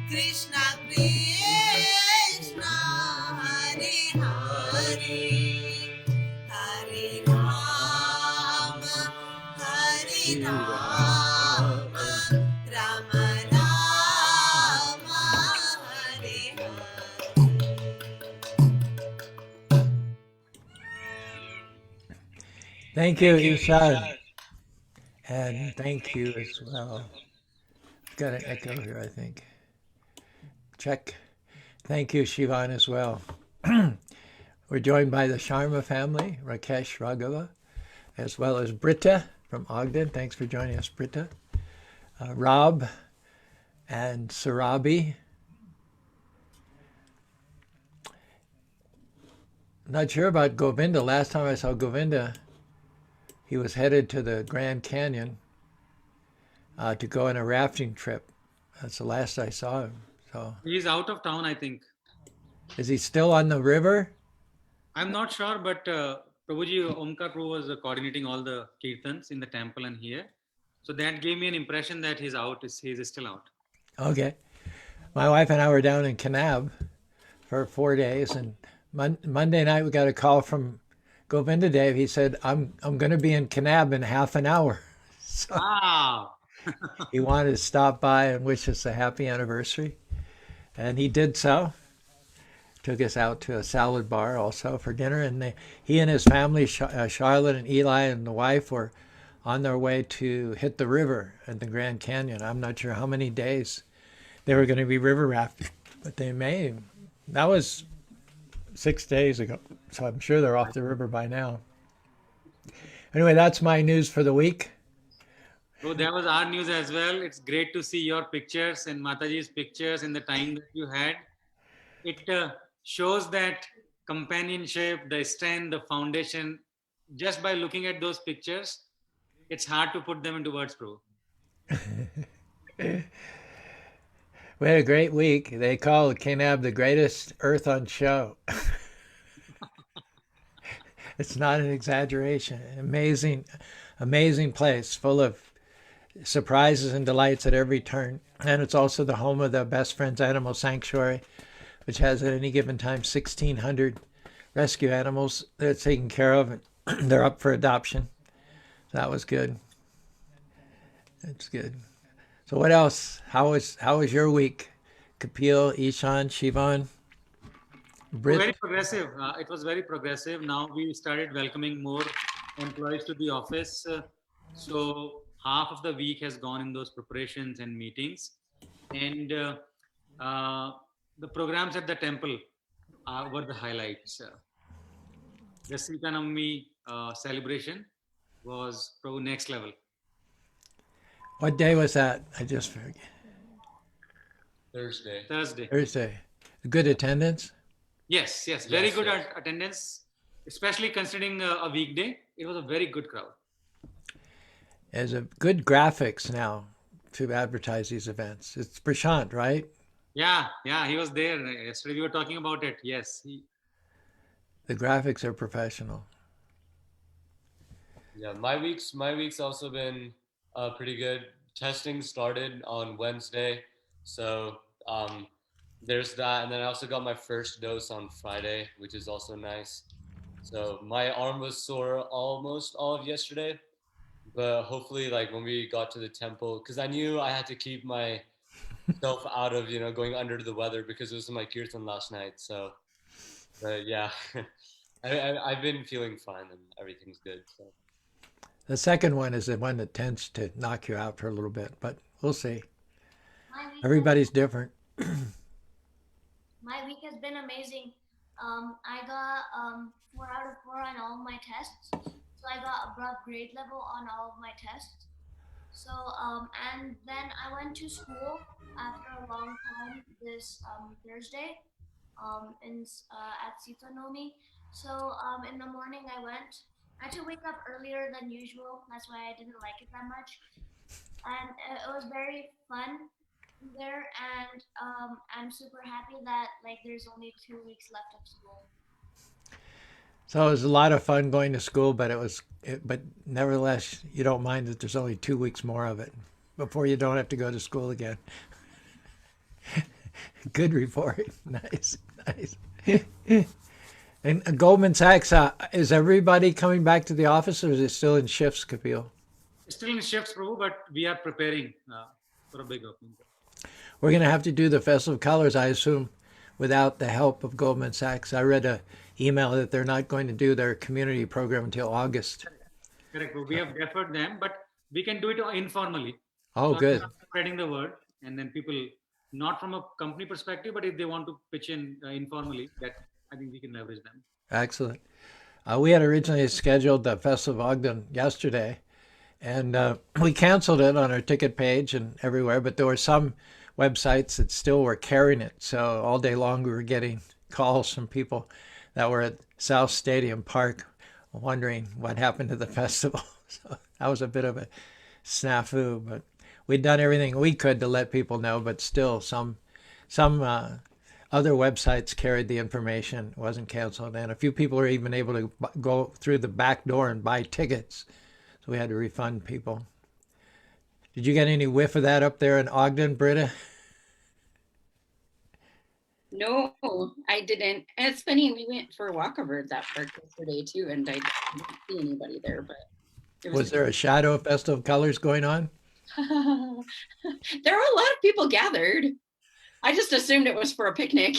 Krishna Krishna, Hare Hare, Hare Rama, Hare Rama, Rama Rama, Hare Hare. Thank you, Ishan. And thank you as well. I've got an echo here, I think. Check. Thank you, Shivan, as well. We're joined by the Sharma family, Rakesh Raghava, as well as Britta from Ogden. Thanks for joining us, Britta. Rob and Sarabi. Not sure about Govinda. Last time I saw Govinda, he was headed to the Grand Canyon to go on a rafting trip. That's the last I saw him. So, He's out of town, I think. is he still on the river? I'm not sure, but Prabhuji Omkar Prabhu was coordinating all the kirtans in the temple and here. So that gave me an impression that he's out, he's still out. Okay. My wife and I were down in Kanab for 4 days, and Monday night we got a call from Govinda Dev. He said, I'm going to be in Kanab in half an hour. So Wow. he wanted to stop by and wish us a happy anniversary. And he did so. Took us out to a salad bar also for dinner. And he and his family, Charlotte and Eli and the wife, were on their way to hit the river at the Grand Canyon. I'm not sure how many days they were going to be river rafting, but they may. That was 6 days ago, so I'm sure they're off the river by now. Anyway, that's my news for the week. So that was our news as well. It's great to see your pictures and Mataji's pictures in the time that you had. It shows that companionship, the strength, the foundation. Just by looking at those pictures, it's hard to put them into words, bro. We had a great week. They call Kanab the greatest Earth on show. It's not an exaggeration. Amazing, amazing place full of surprises and delights at every turn. And it's also the home of the Best Friends Animal Sanctuary, which has at any given time 1,600 rescue animals that it's taken care of, and they're up for adoption. That was good. It's good. So what else? How was your week? Kapil, Ishan, Shivan, Very Brit? progressive. It was very progressive. Now we started welcoming more employees to the office. So half of the week has gone in those preparations and meetings. And the programs at the temple were the highlights. The Sikanammi celebration was probably next level. What day was that? I just forget. Thursday. Thursday. Good attendance? Yes, very good attendance, especially considering a weekday. It was a very good crowd. There's a good graphics now to advertise these events. It's Prashant, right? Yeah, he was there yesterday. We were talking about it. Yes, The graphics are professional. Yeah, my week's also been pretty good. Testing started on Wednesday, so there's that, and then I also got my first dose on Friday, which is also nice. So my arm was sore almost all of yesterday, but hopefully, like when we got to the temple, because I knew I had to keep myself out of going under the weather because it was my kirtan last night. So, but yeah, I've been feeling fine and everything's good. So. The second one is the one that tends to knock you out for a little bit, but we'll see. Everybody's different. My week has been amazing. I got 4 out of 4 on all of my tests. So I got above grade level on all of my tests. So and then I went to school after a long time this Thursday at Sitanomi. So in the morning I went. I had to wake up earlier than usual. That's why I didn't like it that much. And it was very fun there, and I'm super happy that like there's only 2 weeks left of school. So it was a lot of fun going to school, but but nevertheless, you don't mind that there's only 2 weeks more of it before you don't have to go to school again. Good report. Nice, nice. And Goldman Sachs, is everybody coming back to the office, or is it still in shifts, Kapil? Still in shifts, Prabhu, but we are preparing for a big opening. We're going to have to do the Festival of Colors, I assume, without the help of Goldman Sachs. I read an email that they're not going to do their community program until August. Correct. We have deferred them, but we can do it informally. Oh, So good. I'm spreading the word, and then people, not from a company perspective, but if they want to pitch in informally, that I think we can leverage them. Excellent. We had originally scheduled the Festival of Ogden yesterday, and we canceled it on our ticket page and everywhere, but there were some websites that still were carrying it. So all day long we were getting calls from people that were at South Stadium Park wondering what happened to the festival. So that was a bit of a snafu, but we'd done everything we could to let people know, but still some other websites carried the information. It wasn't canceled, and a few people were even able to go through the back door and buy tickets, so we had to refund people. Did you get any whiff of that up there in Ogden, Britta? No, I didn't. And it's funny, we went for a walk over that park yesterday too, and I didn't see anybody there, but it Was there a shadow Festival of Colors going on? there were a lot of people gathered. I just assumed it was for a picnic.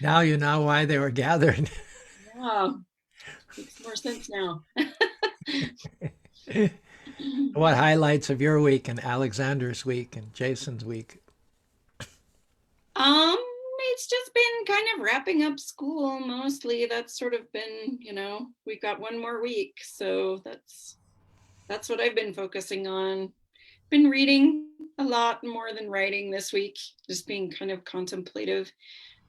Now you know why they were gathered. Wow, makes more sense now. What highlights of your week and Alexander's week and Jason's week? It's just been kind of wrapping up school mostly. That's sort of been, we've got one more week, so that's what I've been focusing on. Been reading a lot more than writing this week, just being kind of contemplative.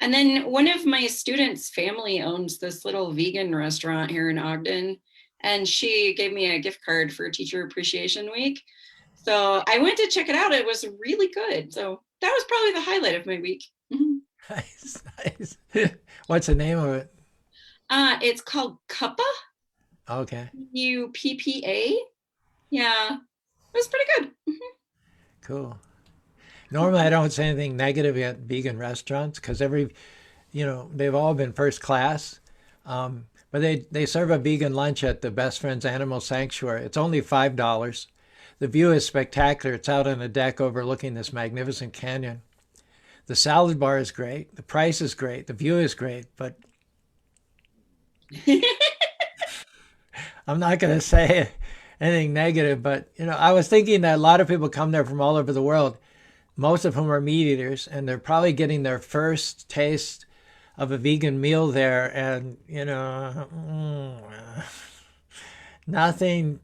And then one of my students' family owns this little vegan restaurant here in Ogden, and she gave me a gift card for Teacher Appreciation Week. So I went to check it out. It was really good. So that was probably the highlight of my week. Nice, nice. What's the name of it? It's called Cuppa. Okay. UPPA. Yeah, it was pretty good. Cool. Normally, I don't say anything negative at vegan restaurants because they've all been first class. But they serve a vegan lunch at the Best Friends Animal Sanctuary. It's only $5. The view is spectacular. It's out on a deck overlooking this magnificent canyon. The salad bar is great. The price is great. The view is great. But I'm not going to say anything negative. But, I was thinking that a lot of people come there from all over the world, most of whom are meat eaters, and they're probably getting their first taste of a vegan meal there. And, nothing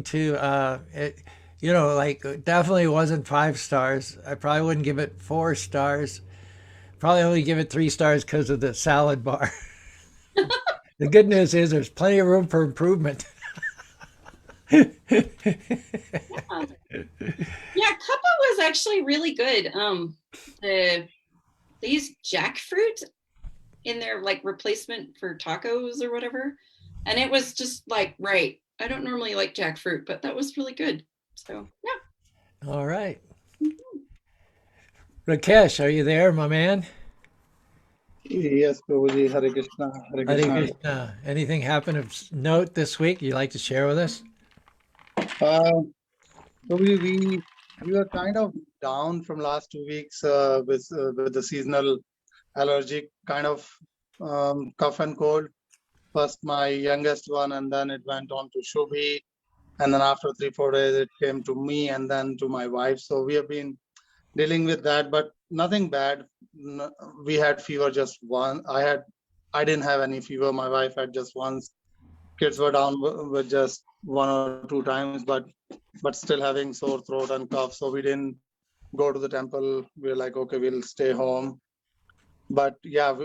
to, it definitely wasn't 5 stars. I probably wouldn't give it 4 stars. Probably only give it 3 stars because of the salad bar. The good news is there's plenty of room for improvement. Yeah, Cuppa was actually really good. They used jackfruit in their replacement for tacos or whatever, and it was just right. I don't normally like jackfruit, but that was really good. So yeah. All right. Rakesh, are you there, my man? Yes, Prabhuji, Hare Krishna, Hare Hare Krishna. Krishna. Anything happen of note this week you'd like to share with us? Prabhuji, we were kind of down from last 2 weeks with the seasonal allergic kind of cough and cold. First my youngest one, and then it went on to Shubhi, and then after 3-4 days it came to me and then to my wife. So we have been dealing with that, but nothing bad. We had fever just one. I didn't have any fever. My wife had just once. Kids were down with just 1 or 2 times, but still having sore throat and cough. So we didn't go to the temple. We were like, okay, we'll stay home. But yeah,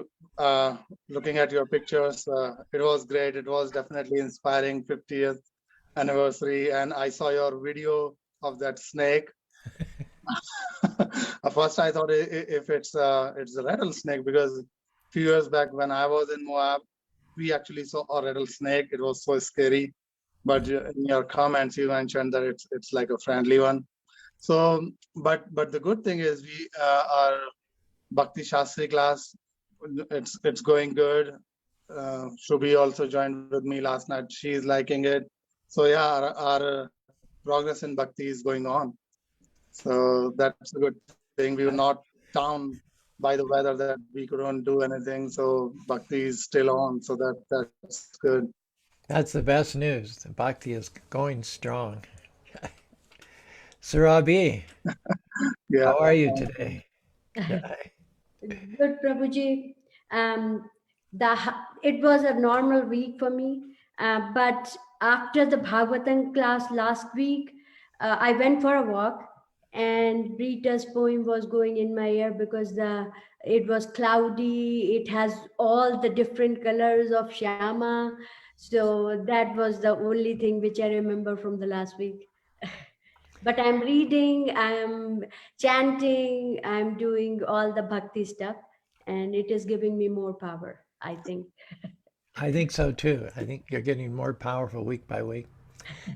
looking at your pictures, it was great. It was definitely inspiring. 50th anniversary, and I saw your video of that snake. At first, I thought if it's a rattlesnake, because a few years back when I was in Moab, we actually saw a rattlesnake. It was so scary. But in your comments, you mentioned that it's like a friendly one. So, but the good thing is we our Bhakti Shastri class, it's going good. Shubhi also joined with me last night. She's liking it. So yeah, our progress in Bhakti is going on. So that's a good thing. We were not down by the weather that we couldn't do anything. So Bhakti is still on. So that's good. That's the best news. The bhakti is going strong. Surabi, Yeah. how are you today? Good, Prabhuji. It was a normal week for me, but after the Bhagavatam class last week, I went for a walk, and Rita's poem was going in my ear because it was cloudy. It has all the different colors of Shama, so that was the only thing which I remember from the last week. But I'm reading, I'm chanting, I'm doing all the bhakti stuff, and it is giving me more power, I think. I think so too. I think you're getting more powerful week by week.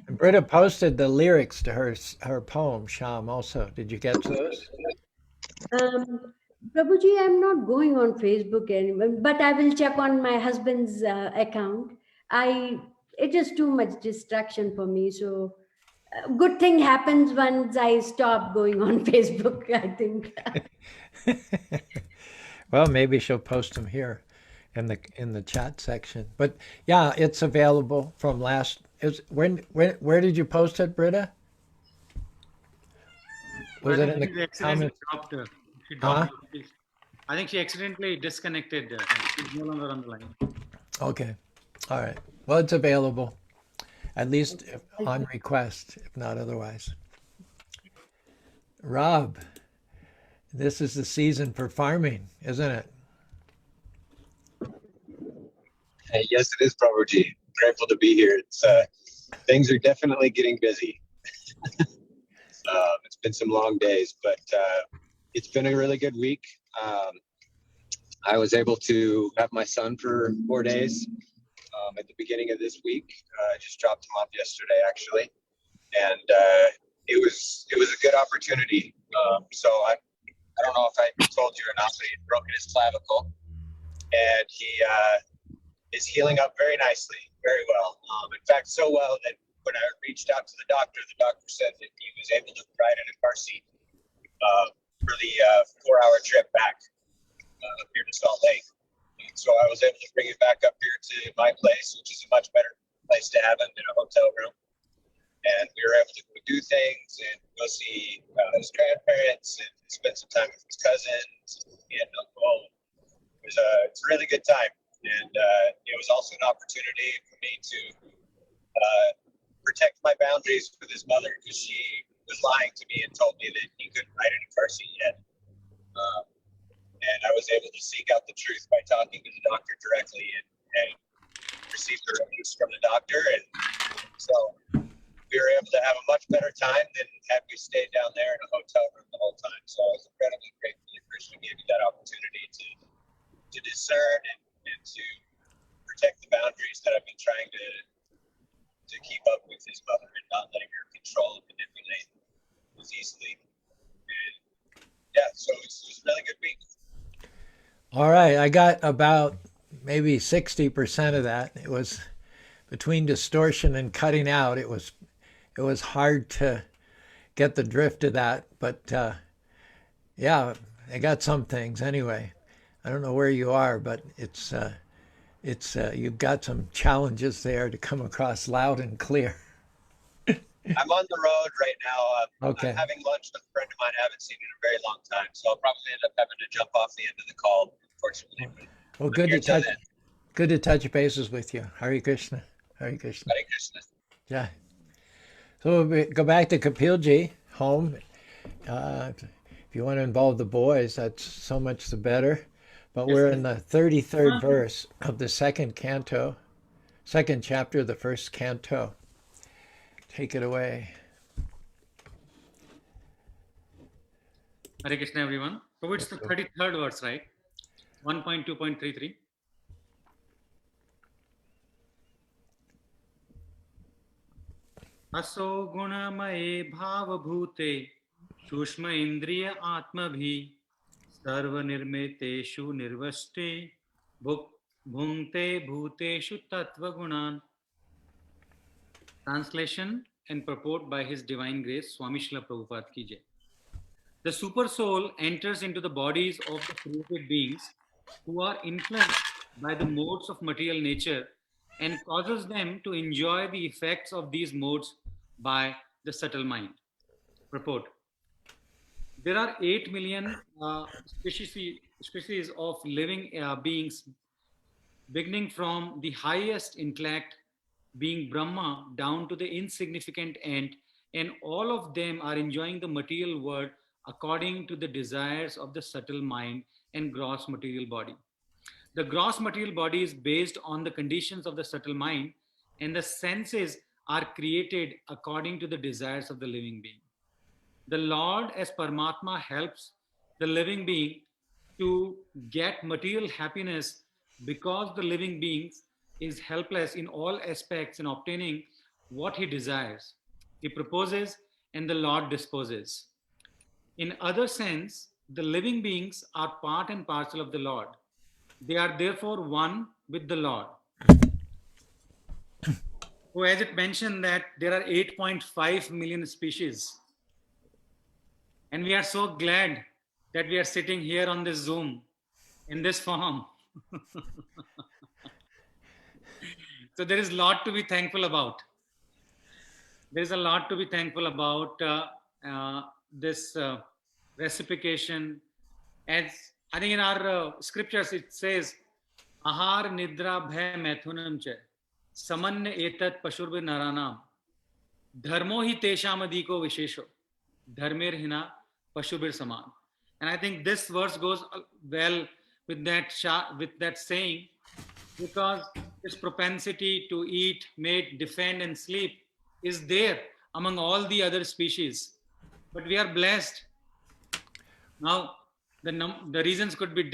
And Britta posted the lyrics to her poem, Sham, also. Did you get those? Um, Prabhuji, I'm not going on Facebook anymore, but I will check on my husband's account. It is too much distraction for me, so good thing happens once I stop going on Facebook, I think. Well, maybe she'll post them here in the chat section. But yeah, it's available from last. Where did you post it, Britta? Was I it think in the she accidentally comments? dropped. She Huh? dropped. I think she accidentally disconnected. She's no longer on the line. Okay. All right. Well, it's available, at least on request, if not otherwise. Rob, this is the season for farming, isn't it? Hey, yes, it is, Prabhuji. Grateful to be here. Things are definitely getting busy. It's been some long days, but it's been a really good week. I was able to have my son for 4 days at the beginning of this week. I just dropped him off yesterday, actually, and it was a good opportunity. So I don't know if I told you or not, but he had broken his clavicle, and he is healing up very nicely, very well. In fact, so well that when I reached out to the doctor said that he was able to ride in a car seat for the 4-hour trip back up here to Salt Lake. And so I was able to bring him back up here to my place, which is a much better place to have him in a hotel room. And we were able to do things and go see his grandparents and spend some time with his cousins and uncle. It's a really good time. And it was also an opportunity for me to protect my boundaries with his mother, because she was lying to me and told me that he couldn't ride in a car seat yet. And I was able to seek out the truth by talking to the doctor directly and receive the reviews from the doctor. And so we were able to have a much better time than had we stayed down there in a hotel room the whole time. So I was incredibly grateful that Krishna gave me that opportunity to discern and to protect the boundaries that I've been trying to keep up with his mother and not letting her control and manipulate as easily. And yeah, so it was a really good week. All right. I got about maybe 60% of that. It was between distortion and cutting out. It was hard to get the drift of that, but yeah, I got some things anyway. I don't know where you are, but it's you've got some challenges there to come across loud and clear. I'm on the road right now. Okay. I'm having lunch with a friend of mine I haven't seen in a very long time, so I'll probably end up having to jump off the end of the call, unfortunately. Well, good to touch bases with you. Hare Krishna. Hare Krishna. Hare Krishna. Yeah. So we go back to Kapilji, home. If you want to involve the boys, that's so much the better. But we're in the 33rd verse of the second chapter of the first canto. Take it away. Hare Krishna, everyone. So it's the 33rd verse, right? 1.2.33. असो गुणमये भावभूते सूक्ष्म इंद्रिय आत्मा भी सर्वनिर्मितेषु निर्वष्टे भुङ्क्ते भूतेषु तत्त्वगुणान्. Translation and purport by His Divine Grace Swami Srila Prabhupada ki jai. The super soul enters into the bodies of the created beings who are influenced by the modes of material nature and causes them to enjoy the effects of these modes by the subtle mind. Purport. There are 8 million species of living beings, beginning from the highest intellect, being Brahma, down to the insignificant ant, and all of them are enjoying the material world according to the desires of the subtle mind and gross material body. The gross material body is based on the conditions of the subtle mind, and the senses are created according to the desires of the living being. The Lord, as Paramatma, helps the living being to get material happiness because the living being is helpless in all aspects in obtaining what he desires. He proposes and the Lord disposes. In other sense, the living beings are part and parcel of the Lord. They are therefore one with the Lord. So as it mentioned that there are 8.5 million species. And we are so glad that we are sitting here on this Zoom in this form. So there is a lot to be thankful about. There is a lot to be thankful about this reciprocation. As I think in our scriptures it says, Ahar nidra bhay maithunam cha samanya etat pashurve naranam dharmo hi tesham adiko vishesho dharmer hina pashubir saman. And I think this verse goes well with that saying, because this propensity to eat, mate, defend, and sleep is there among all the other species. But we are blessed. Now, the reasons could be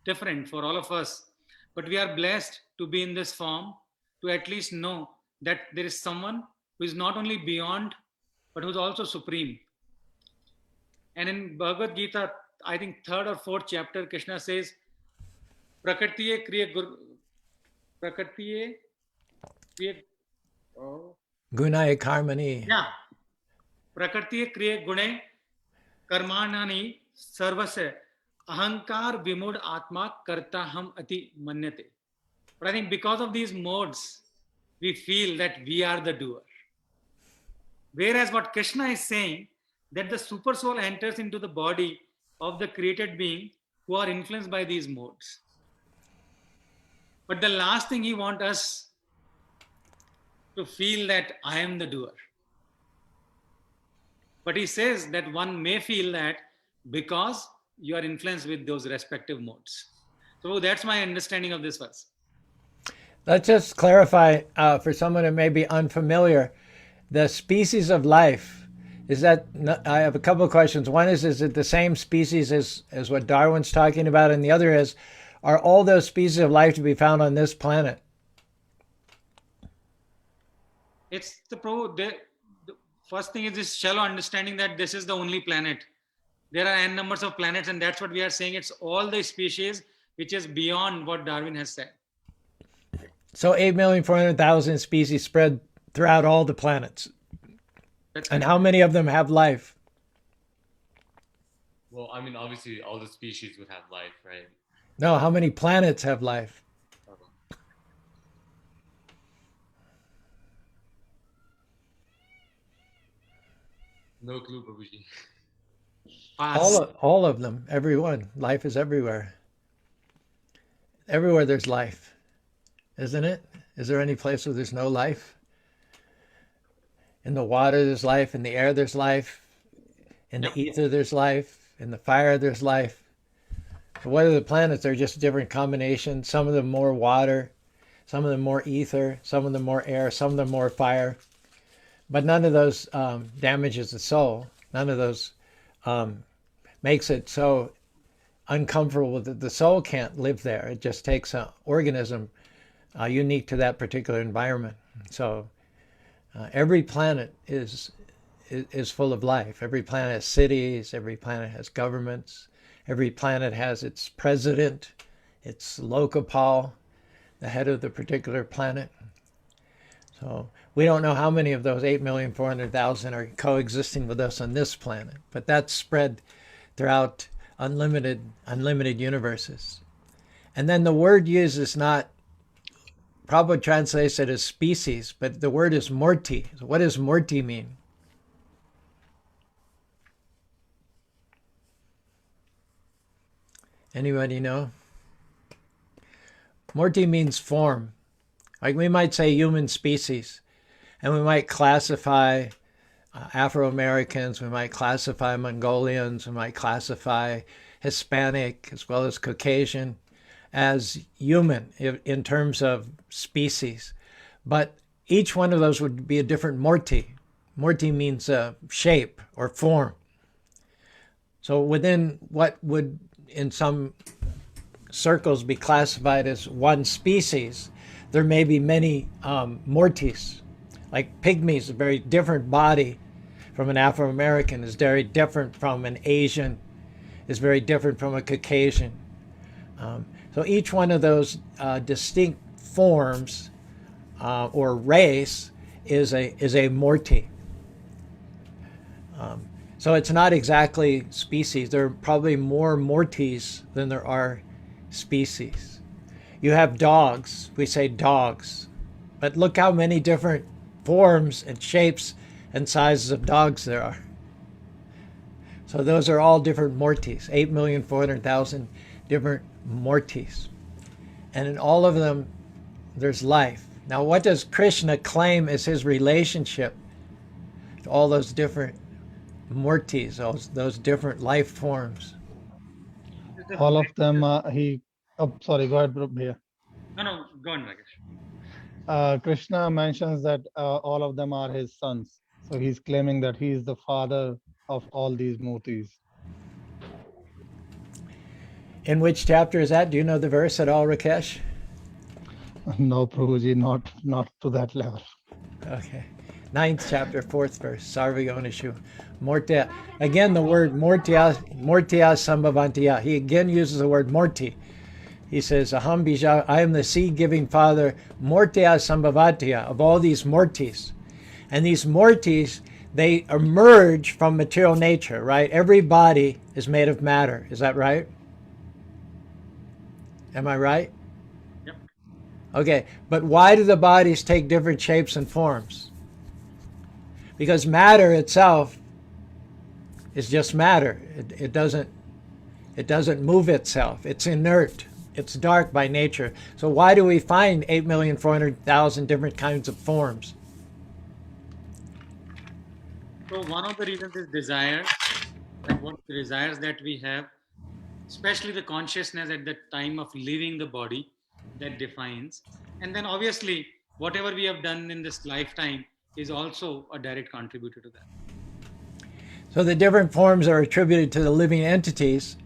different for all of us, but we are blessed to be in this form, to at least know that there is someone who is not only beyond, but who is also supreme. And in Bhagavad Gita, I think 3rd or 4th chapter, Krishna says, Prakrtiye kriya Gunaya karmani. Yeah. Prakrtiye kriya gune karmanani sarvasya ahankar vimud atma karta ham ati manyate. But I think because of these modes, we feel that we are the doer. Whereas what Krishna is saying, that the super soul enters into the body of the created being who are influenced by these modes. But the last thing he wants us to feel that I am the doer. But he says that one may feel that because you are influenced with those respective modes. So that's my understanding of this verse. Let's just clarify for someone who may be unfamiliar, the species of life. Is that, I have a couple of questions. One is it the same species as what Darwin's talking about? And the other is, are all those species of life to be found on this planet? It's the first thing is this shallow understanding that this is the only planet. There are n numbers of planets, and that's what we are saying. It's all the species which is beyond what Darwin has said. So 8,400,000 species spread throughout all the planets. And how many of them have life? Well, I mean, obviously, all the species would have life, right? No, how many planets have life? No clue, Prabhuji. All of them, everyone. Life is everywhere. Everywhere there's life, isn't it? Is there any place where there's no life? In the water there's life, in the air there's life, in the ether there's life, in the fire there's life. So what are the planets? They're just different combinations. Some of them more water, some of them more ether, some of them more air, some of them more fire. But none of those damages the soul. None of those makes it so uncomfortable that the soul can't live there. It just takes an organism unique to that particular environment. So every planet is is full of life. Every planet has cities, every planet has governments, every planet has its president, its lokapal, the head of the particular planet. So we don't know how many of those 8,400,000 are coexisting with us on this planet, but that's spread throughout unlimited universes. And then the word used is not, Prabhupada translates it as species, but the word is morti. So what does morti mean? Anybody know? Morti means form. Like we might say human species, and we might classify Afro-Americans, we might classify Mongolians, we might classify Hispanic as well as Caucasian as human in terms of species. But each one of those would be a different morti. Morti means shape or form. So within what would in some circles be classified as one species, there may be many mortis. Like pygmies, a very different body from an Afro-American, is very different from an Asian, is very different from a Caucasian. So each one of those distinct forms or race is a morti. So it's not exactly species. There are probably more mortis than there are species. You have dogs. We say dogs. But look how many different forms and shapes and sizes of dogs there are. So those are all different mortis, 8,400,000 different mortis. And in all of them, there's life. Now, what does Krishna claim as his relationship to all those different mortis, those different life forms? All of them, sorry, go ahead, Bhaiya. No, go on, Rakesh. Krishna mentions that all of them are his sons. So he's claiming that he is the father of all these murtis. In which chapter is that? Do you know the verse at all, Rakesh? No, Prabhuji, not to that level. Okay. 9th chapter, 4th verse. Sarvayonishu. Mortia. Again, the word mortia sambhavantiya. He again uses the word morti. He says, Aham bija, I am the seed-giving father, mortia sambhavantiya, of all these mortis. And these mortis, they emerge from material nature, right? Every body is made of matter. Is that right? Am I right? Yep. Okay, but why do the bodies take different shapes and forms? Because matter itself is just matter. It doesn't move itself. It's inert. It's dark by nature. So why do we find 8,400,000 different kinds of forms? So one of the reasons is desire, and what the desires that we have, especially the consciousness at the time of leaving the body, that defines. And then obviously, whatever we have done in this lifetime is also a direct contributor to that. So the different forms are attributed to the living entities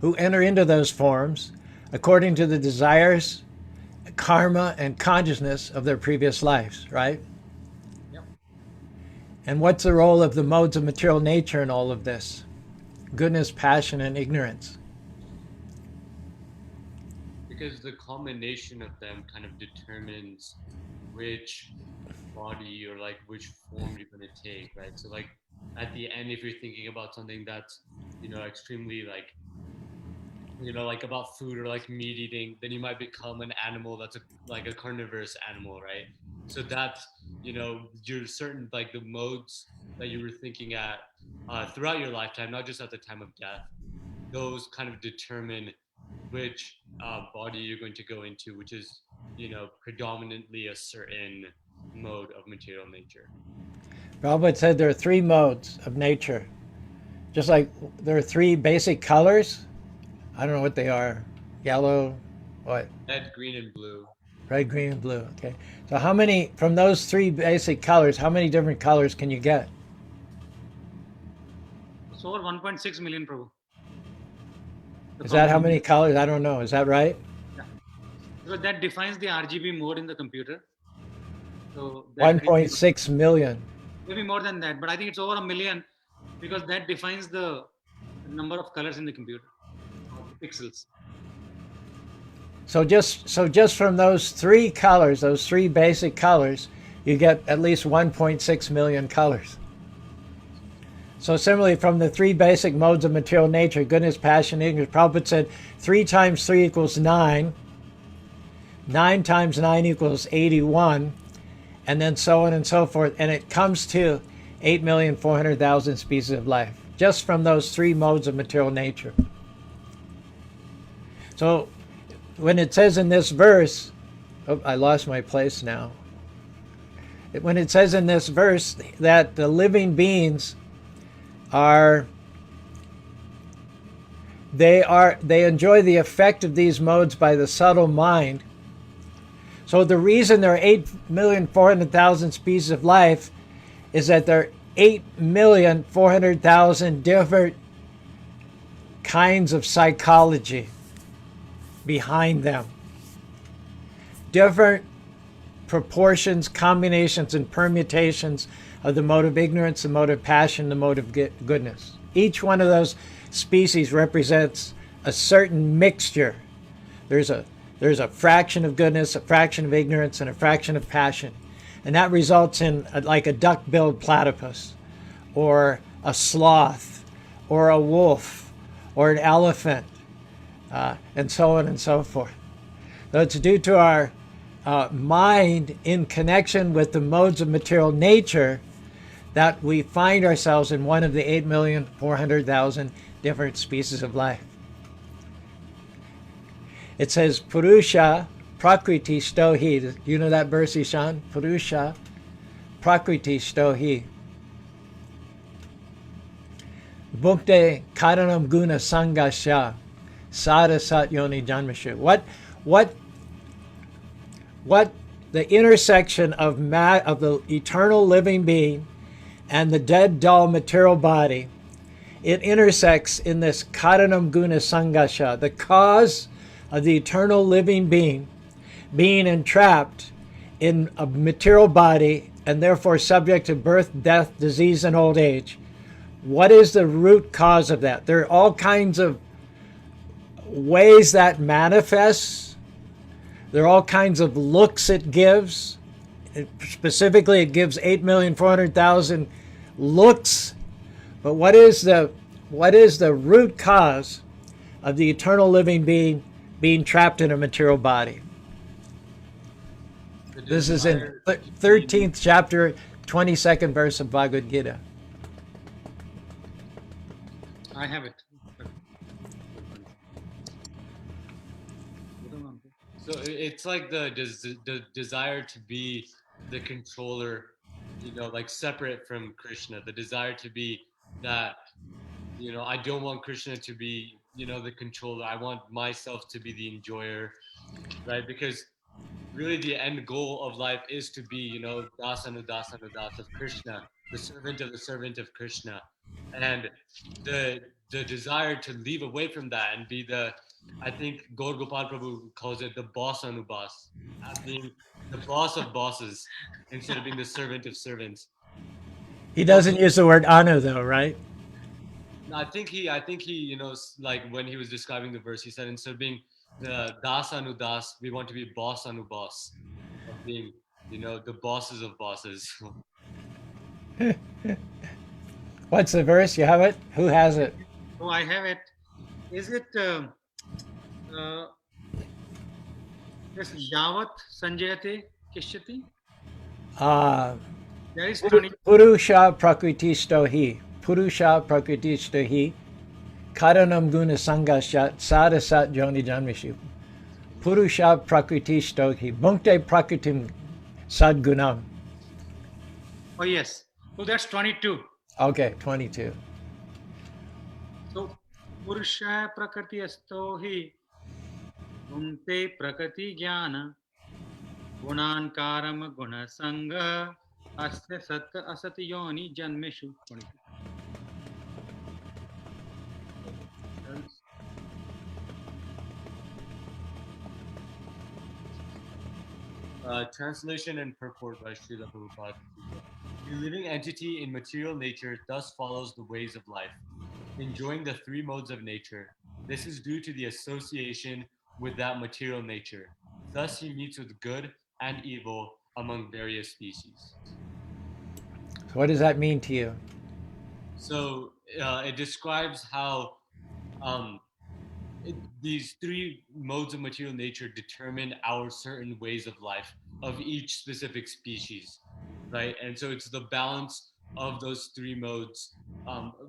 who enter into those forms according to the desires, karma, and consciousness of their previous lives, right? Yep. And what's the role of the modes of material nature in all of this? Goodness, passion, and ignorance. Because the combination of them kind of determines which body or like which form you're going to take, right? So like at the end, if you're thinking about something that's, extremely like, like about food or like meat eating, then you might become an animal that's like a carnivorous animal, right? So that's, you're certain like the modes that you were thinking at throughout your lifetime, not just at the time of death, those kind of determine which body you're going to go into, which is, predominantly a certain mode of material nature. Prabhupada said there are 3 modes of nature. Just like there are 3 basic colors. I don't know what they are. Yellow, what? Red, green, and blue. Red, green, and blue. Okay. So how many, from those 3 basic colors, how many different colors can you get? So over 1.6 million, Prabhu. Is that how many colors? I don't know. Is that right? Yeah. So that defines the RGB mode in the computer. So 1.6 million. maybe more than that, but I think it's over 1 million because that defines the number of colors in the computer, or the pixels. So just from those three colors, those three basic colors, you get at least 1.6 million colors. So similarly, from the three basic modes of material nature, goodness, passion, ignorance, Prabhupada said 3 times 3 equals 9, 9 times 9 equals 81, and then so on and so forth. And it comes to 8,400,000 species of life, just from those three modes of material nature. So when it says in this verse, oh, I lost my place now. When it says in this verse that the living beings they enjoy the effect of these modes by the subtle mind. So the reason there are 8,400,000 species of life is that there are 8,400,000 different kinds of psychology behind them. Different proportions, combinations, and permutations of the mode of ignorance, the mode of passion, the mode of goodness. Each one of those species represents a certain mixture. There's a fraction of goodness, a fraction of ignorance, and a fraction of passion. And that results in like a duck-billed platypus, or a sloth, or a wolf, or an elephant, and so on and so forth. So it's due to our mind in connection with the modes of material nature that we find ourselves in one of the 8,400,000 different species of life. It says, Purusha Prakriti Stohi. You know that verse, Ishan? Purusha Prakriti Stohi. Bhukte Karanam Guna Sangasya Sada Sat Yoni Janmashu. What the intersection of the eternal living being and the dead, dull material body, it intersects in this Karanam Guna Sangasha, the cause of the eternal living being being entrapped in a material body and therefore subject to birth, death, disease, and old age. What is the root cause of that? There are all kinds of ways that manifests. There are all kinds of looks it gives. Specifically, it gives 8,400,000 looks. But what is the root cause of the eternal living being being trapped in a material body? This is in 13th chapter, 22nd verse of Bhagavad Gita. I have it. So it's like the desire to be the controller, like separate from Krishna. The desire to be that, I don't want Krishna to be, the controller. I want myself to be the enjoyer, right? Because really the end goal of life is to be, das of Krishna, the servant of Krishna. And the desire to leave away from that and be I think Gaur Gopal Prabhu calls it the boss anubas, being the boss of bosses instead of being the servant of servants. He doesn't use the word anu though, right? I think he, like when he was describing the verse, he said instead of being the das anudas, we want to be boss anubas, of being, the bosses of bosses. What's the verse? You have it? Who has it? Oh, I have it. Is it this Yavat Sanjayate Kishyati? There is 20. Purusha Prakritisto hi. Purusha Prakritisto hi. Karanam Guna Sangashat Sada Sat Joni Janmishu. Purusha Prakritisto hi. Bhunkte Prakritim Sadgunam. Oh, yes. Oh, that's 22. Okay, 22. So, Purusha Prakriti Asto hi. Bhunkte Prakriti Jnana. Gunan Karam Guna Sanga. Asya Sat Asat Yoni Janmeshu. 22. Translation and purport by Srila Prabhupada. A living entity in material nature thus follows the ways of life, enjoying the three modes of nature. This is due to the association with that material nature. Thus, he meets with good and evil among various species. So what does that mean to you? So it describes how um, these three modes of material nature determine our certain ways of life of each specific species, right? And so it's the balance of those three modes,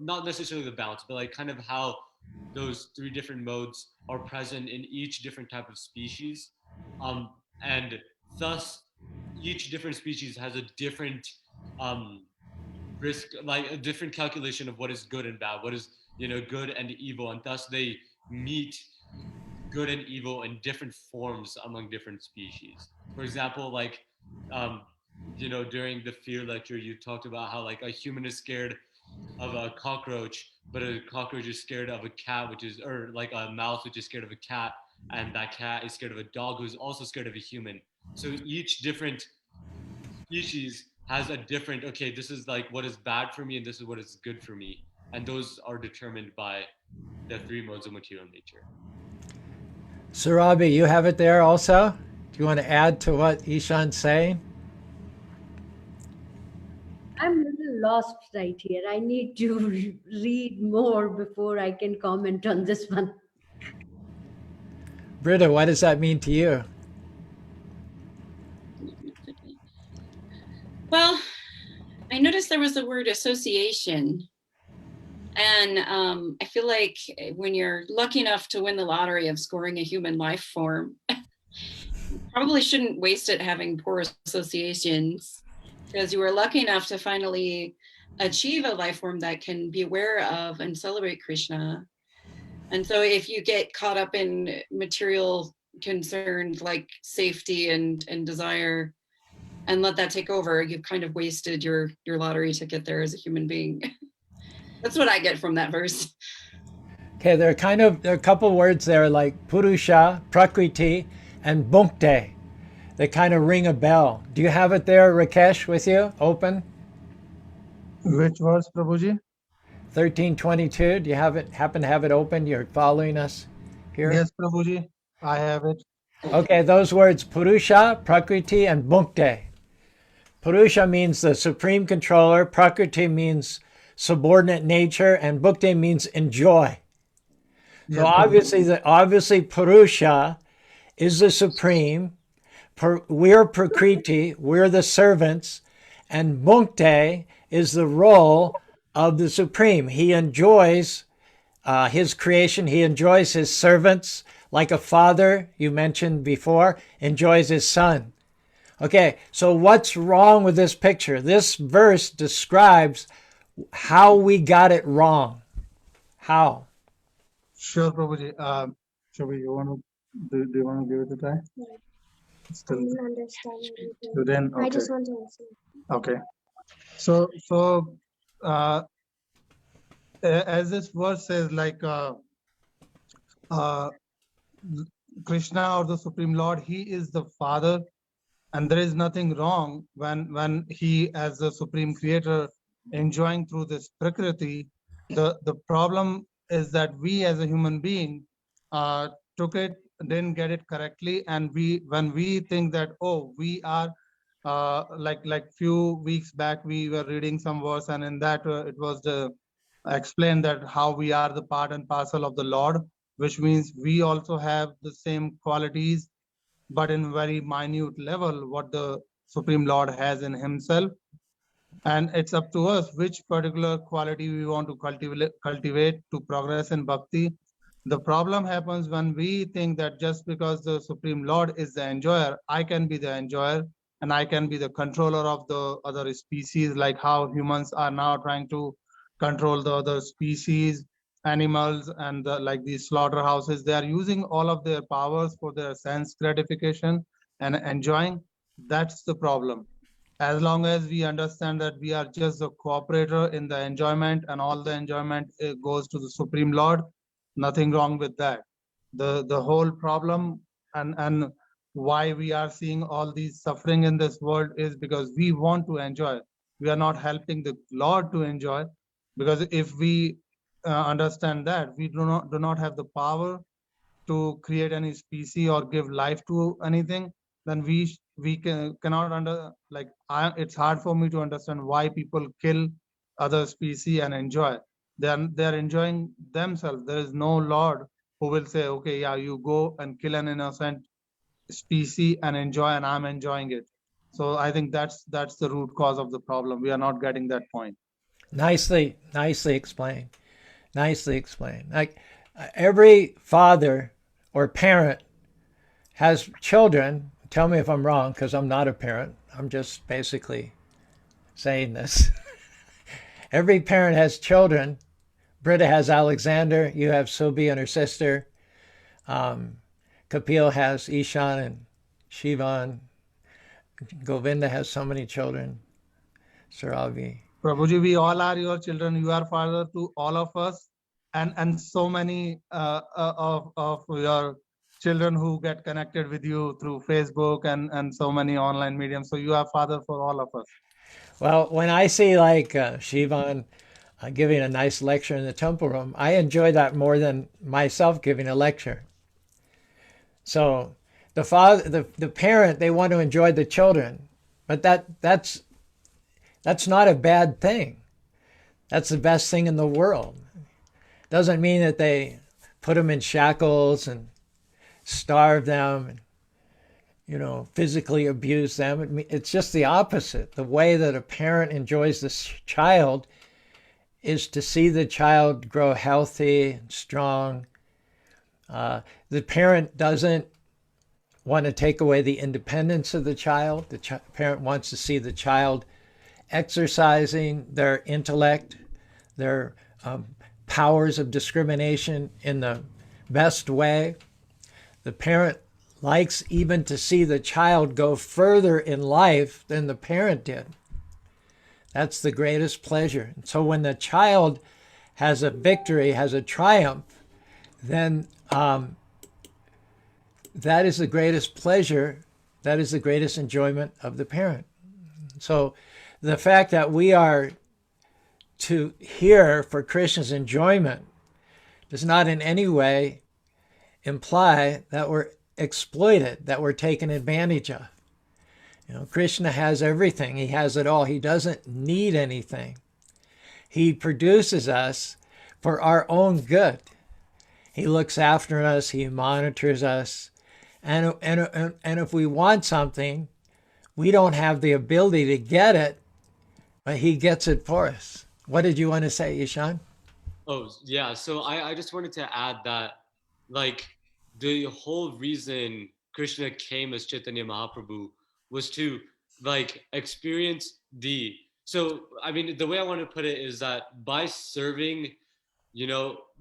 not necessarily the balance, but like kind of how those three different modes are present in each different type of species, um, and thus each different species has a different um, risk, like a different calculation of what is good and bad, what is good and evil, and thus they meet good and evil in different forms among different species. For example, like um, during the fear lecture, you talked about how like a human is scared of a cockroach, but a cockroach is scared of a cat, or like a mouse, which is scared of a cat, and that cat is scared of a dog, who's also scared of a human. So each different species has a different, okay, this is like what is bad for me, and this is what is good for me. And those are determined by the three modes of material nature. Surabi, you have it there also? Do you want to add to what Ishan's saying? I'm a little lost right here. I need to read more before I can comment on this one. Britta, what does that mean to you? Well, I noticed there was the word association. And I feel like when you're lucky enough to win the lottery of scoring a human life form, you probably shouldn't waste it having poor associations, because you were lucky enough to finally achieve a life form that can be aware of and celebrate Krishna. And so if you get caught up in material concerns like safety and desire and let that take over, you've kind of wasted your lottery ticket there as a human being. That's what I get from that verse. Okay, there are a couple words there like Purusha, Prakriti, and Bhukti. They kind of ring a bell. Do you have it there, Rakesh, with you? Open? Which verse, Prabhuji? 1322. Do you happen to have it open? You're following us here? Yes, Prabhuji, I have it. Okay, those words, Purusha, Prakriti, and Bhukti. Purusha means the supreme controller, Prakriti means subordinate nature, and Bhukti means enjoy. Yes, So obviously Purusha is the supreme, we're Prakriti, we're the servants, and Bhukti is the role of the supreme. He enjoys his creation, he enjoys his servants, like a father, you mentioned before, enjoys his son. Okay, so what's wrong with this picture? This verse describes how we got it wrong. How? Sure, Prabhuji. Shobhi, do you want to give it a try? No. Still, I didn't understand anything. you didn't? I Okay. just want to listen. Okay. So, as this verse says, like Krishna or the Supreme Lord, he is the Father, and there is nothing wrong when he, as the Supreme Creator, enjoying through this Prakriti. The problem is that we, as a human being, didn't get it correctly, and when we think that, oh, we are like few weeks back we were reading some verse, and in that it was explained that how we are the part and parcel of the Lord, which means we also have the same qualities, but in very minute level what the Supreme Lord has in himself. And it's up to us which particular quality we want to cultivate to progress in bhakti. The problem happens when we think that just because the Supreme Lord is the enjoyer, I can be the enjoyer and I can be the controller of the other species, like how humans are now trying to control the other species, animals, and like these slaughterhouses. They are using all of their powers for their sense gratification and enjoying. That's the problem. As long as we understand that we are just a cooperator in the enjoyment, and all the enjoyment goes to the Supreme Lord, nothing wrong with that. The whole problem and why we are seeing all these suffering in this world is because we want to enjoy. we are not helping the Lord to enjoy. Because if we understand that we do not have the power to create any species or give life to anything, then cannot it's hard for me to understand why people kill other species and enjoy. They are enjoying themselves. There is no Lord who will say, okay, yeah, you go and kill an innocent species and enjoy, and I'm enjoying it. So I think that's the root cause of the problem. We are not getting that point. Nicely explained. Nicely explained. Like every father or parent has children. Tell me if I'm wrong, because I'm not a parent. I'm just basically saying this. Every parent has children. Britta has Alexander. You have Subi and her sister. Kapil has Ishan and Shivan. Govinda has so many children. Saravi. Prabhuji, we all are your children. You are father to all of us, and so many of your children who get connected with you through Facebook and so many online mediums. So you are father for all of us. Well, when I see like Shivan giving a nice lecture in the temple room, I enjoy that more than myself giving a lecture. So the father, the parent, they want to enjoy the children, but that's not a bad thing. That's the best thing in the world. Doesn't mean that they put them in shackles and starve them and, physically abuse them. It's just the opposite. The way that a parent enjoys this child is to see the child grow healthy and strong. The parent doesn't want to take away the independence of the child. The parent wants to see the child exercising their intellect, their powers of discrimination in the best way. The parent likes even to see the child go further in life than the parent did. That's the greatest pleasure. And so when the child has a victory, has a triumph, then that is the greatest pleasure. That is the greatest enjoyment of the parent. So the fact that we are to here for Krishna's enjoyment does not in any way imply that we're exploited, that we're taken advantage of. Krishna has everything. He has it all. He doesn't need anything. He produces us for our own good. He looks after us. He monitors us. And if we want something, we don't have the ability to get it, but he gets it for us. What did you want to say, Ishan? Oh, yeah. So I just wanted to add that, like, the whole reason Krishna came as Chaitanya Mahaprabhu was to, like, experience so, I mean, the way I want to put it is that by serving,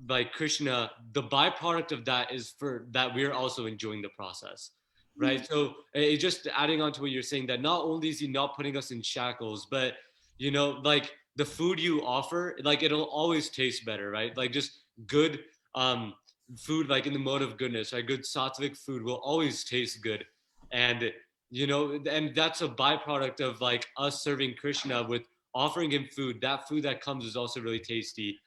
like Krishna, the byproduct of that is for that we're also enjoying the process, right? So it just adding on to what you're saying, that not only is he not putting us in shackles, but, like the food you offer, like it'll always taste better, right? Like just good food, like in the mode of goodness, right? Good sattvic food will always taste good. And, and that's a byproduct of like us serving Krishna with offering him food. That food that comes is also really tasty.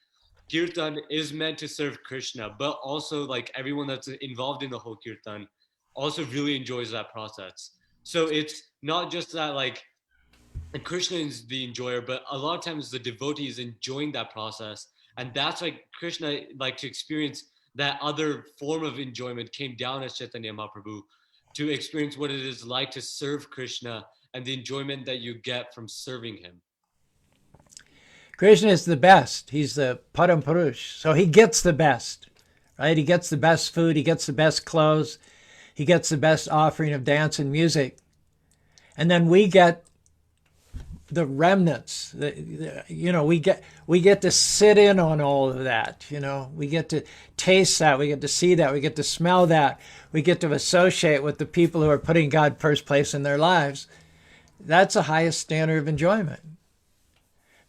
Kirtan is meant to serve Krishna, but also like everyone that's involved in the whole Kirtan also really enjoys that process. So it's not just that like Krishna is the enjoyer, but a lot of times the devotee is enjoying that process. And that's why Krishna, like to experience that other form of enjoyment, came down as Chaitanya Mahaprabhu to experience what it is like to serve Krishna and the enjoyment that you get from serving him. Krishna is the best. He's the Param Purush. So he gets the best, right? He gets the best food. He gets the best clothes. He gets the best offering of dance and music. And then we get the remnants. We get to sit in on all of that. We get to taste that. We get to see that. We get to smell that. We get to associate with the people who are putting God first place in their lives. That's the highest standard of enjoyment.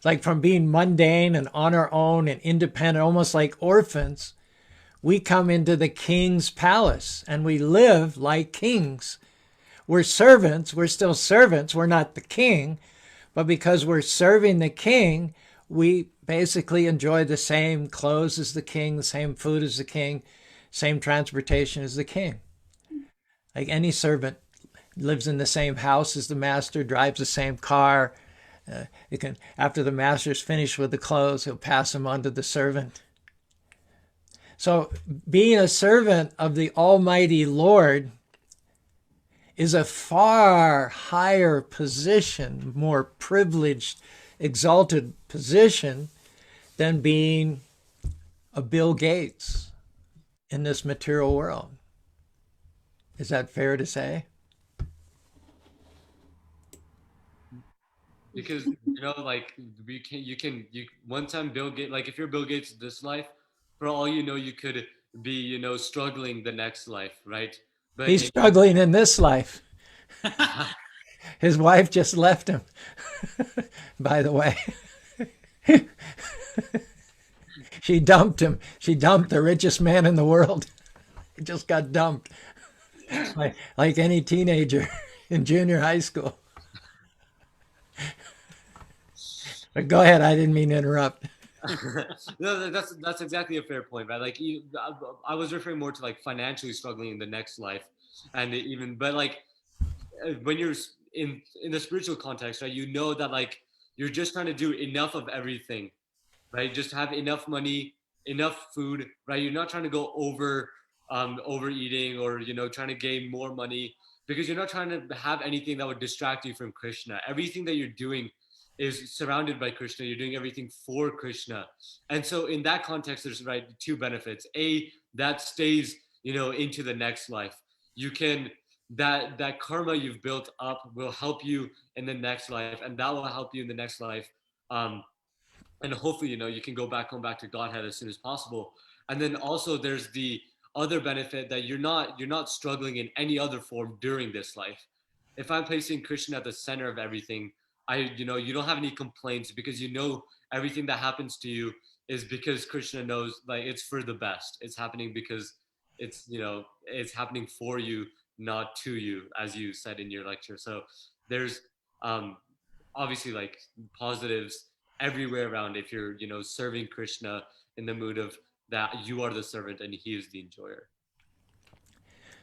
Like from being mundane and on our own and independent, almost like orphans, we come into the king's palace and we live like kings. We're servants. We're still servants. We're not the king, But because we're serving the king, we basically enjoy the same clothes as the king, the same food as the king, same transportation as the king. Like any servant lives in the same house as the master, drives the same car. You can, after the master's finished with the clothes, he'll pass them on to the servant. So being a servant of the Almighty Lord is a far higher position, more privileged, exalted position than being a Bill Gates in this material world. Is that fair to say? Because like one time Bill Gates, like if you're Bill Gates this life, for all you know, you could be struggling the next life, right? But He's struggling in this life. His wife just left him, by the way. She dumped him. She dumped the richest man in the world. He just got dumped. Like any teenager in junior high school. But go ahead. I didn't mean to interrupt. No, that's exactly a fair point, right? Like I was referring more to like financially struggling in the next life, and but like when you're in the spiritual context, right? You know that like you're just trying to do enough of everything, right? Just have enough money, enough food, right? You're not trying to go overeating or trying to gain more money, because you're not trying to have anything that would distract you from Krishna. Everything that you're doing is surrounded by Krishna. You're doing everything for Krishna. And so in that context, there's two benefits. A, that stays, into the next life. You can, that karma you've built up will help you in the next life, and that will help you in the next life. And hopefully, you can go back to Godhead as soon as possible. And then also there's the other benefit that you're not struggling in any other form during this life. If I'm placing Krishna at the center of everything, you don't have any complaints, because everything that happens to you is because Krishna knows, like, it's for the best. It's happening because it's happening for you, not to you, as you said in your lecture. So there's obviously like positives everywhere around if you're serving Krishna in the mood of that you are the servant and he is the enjoyer.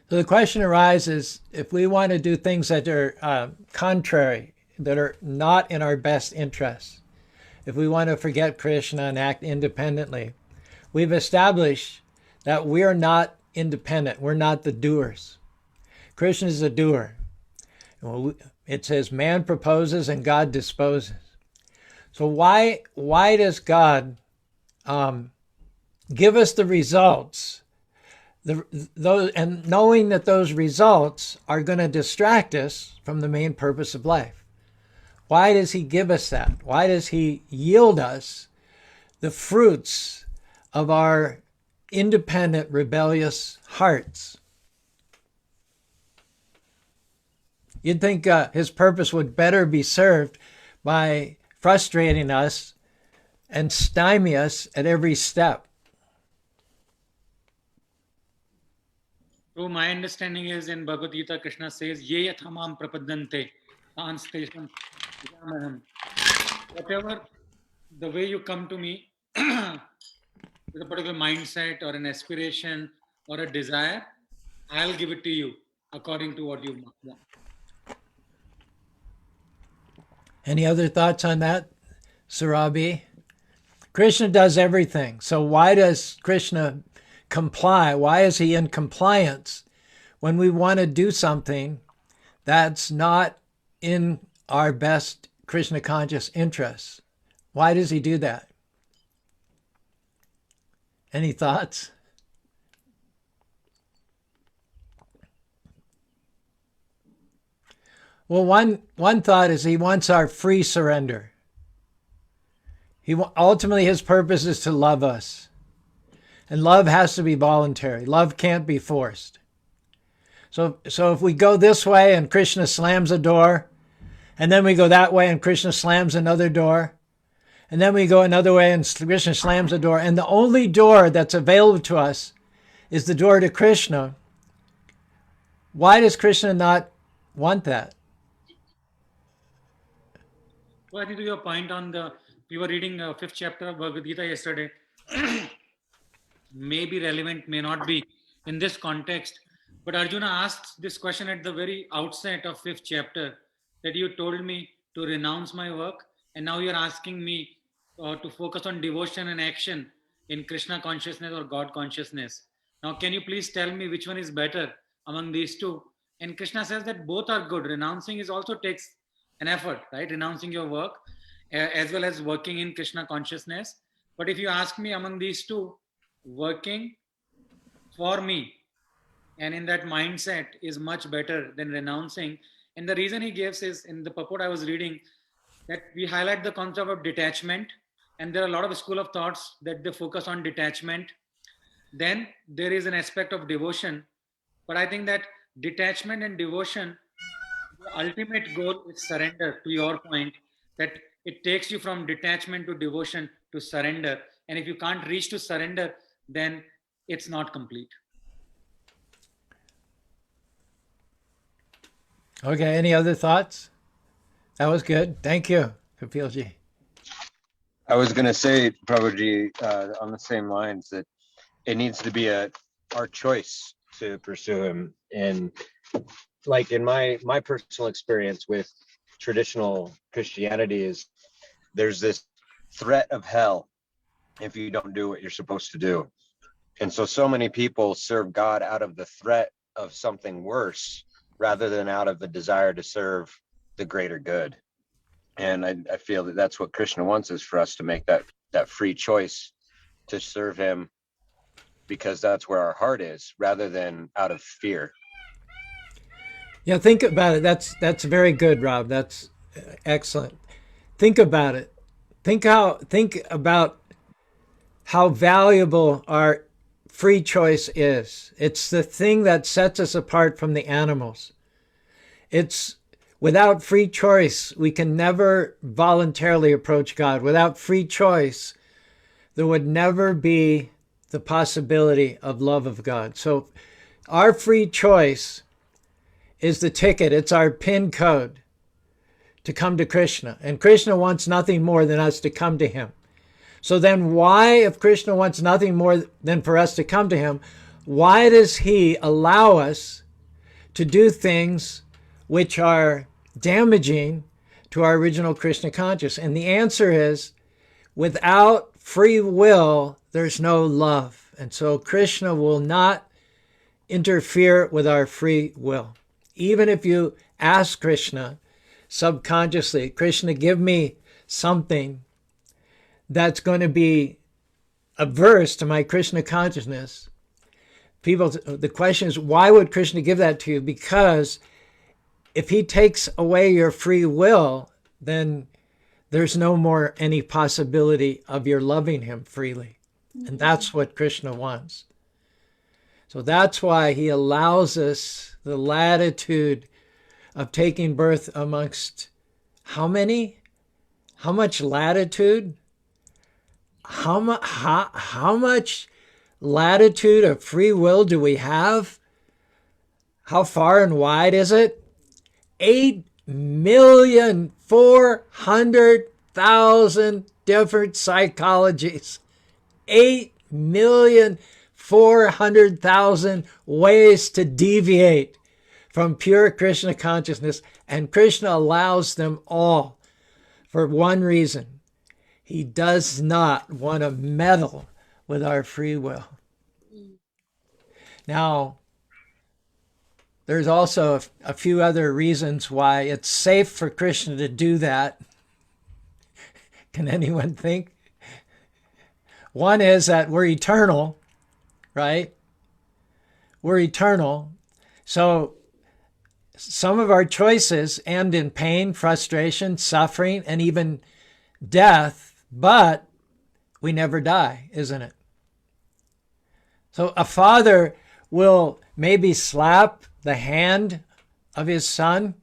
So the question arises, if we want to do things that are contrary, that are not in our best interests, if we want to forget Krishna and act independently, we've established that we're not independent. We're not the doers. Krishna is a doer. It says man proposes and God disposes. So why does God give us the results? And knowing that those results are going to distract us from the main purpose of life. Why does he give us that? Why does he yield us the fruits of our independent, rebellious hearts? You'd think his purpose would better be served by frustrating us and stymie us at every step. So my understanding is in Bhagavad Gita, Krishna says, Ye yathamam prapadante, tanstesham yamaham. Whatever, the way you come to me with a particular mindset or an aspiration or a desire, I'll give it to you according to what you want. Any other thoughts on that, Surabi? Krishna does everything. So why does Krishna comply? Why is he in compliance when we want to do something that's not in our best Krishna conscious interests? Why does he do that? Any thoughts? Well, one thought is he wants our free surrender. Ultimately, his purpose is to love us. And love has to be voluntary. Love can't be forced. So if we go this way and Krishna slams a door, and then we go that way and Krishna slams another door, and then we go another way and Krishna slams a door, and the only door that's available to us is the door to Krishna, why does Krishna not want that? So I think to your point on we were reading fifth chapter of Bhagavad Gita yesterday. May be relevant, may not be in this context. But Arjuna asked this question at the very outset of fifth chapter, that you told me to renounce my work, and now you're asking me to focus on devotion and action in Krishna consciousness or God consciousness. Now, can you please tell me which one is better among these two? And Krishna says that both are good. Renouncing is also takes an effort, right? Renouncing your work as well as working in Krishna consciousness. But if you ask me among these two, working for me and in that mindset is much better than renouncing. And the reason he gives is in the purport I was reading that we highlight the concept of detachment, and there are a lot of school of thoughts that they focus on detachment. Then there is an aspect of devotion, but I think that detachment and devotion, the ultimate goal is surrender. To your point, that it takes you from detachment to devotion to surrender, and if you can't reach to surrender, then it's not complete. Okay, any other thoughts? That was good. Thank you, Kapilji. I was going to say, Prabhuji, on the same lines, that it needs to be our choice to pursue him. And like in my personal experience with traditional Christianity is there's this threat of hell if you don't do what you're supposed to do. And so many people serve God out of the threat of something worse rather than out of the desire to serve the greater good. And I feel that that's what Krishna wants, is for us to make that free choice to serve him because that's where our heart is, rather than out of fear. Yeah, think about it. That's very good, Rob. That's excellent. Think about it. Think about how valuable our free choice is. It's the thing that sets us apart from the animals. It's without free choice, we can never voluntarily approach God. Without free choice, there would never be the possibility of love of God. So our free choice is the ticket. It's our PIN code to come to Krishna. And Krishna wants nothing more than us to come to him. So then why, if Krishna wants nothing more than for us to come to him, why does he allow us to do things which are damaging to our original Krishna consciousness? And the answer is, without free will, there's no love. And so Krishna will not interfere with our free will. Even if you ask Krishna subconsciously, Krishna, give me something that's going to be averse to my Krishna consciousness. The question is, why would Krishna give that to you? Because if he takes away your free will, then there's no more any possibility of your loving him freely. And that's what Krishna wants. So that's why he allows us the latitude of taking birth amongst how many? How much latitude? How much latitude of free will do we have? How far and wide is it? 8,400,000 different psychologies. 8,400,000 ways to deviate from pure Krishna consciousness. And Krishna allows them all for one reason. He does not want to meddle with our free will. Now, there's also a few other reasons why it's safe for Krishna to do that. Can anyone think? One is that we're eternal, right? We're eternal. So some of our choices end in pain, frustration, suffering, and even death, but we never die, isn't it? So a father will maybe slap the hand of his son,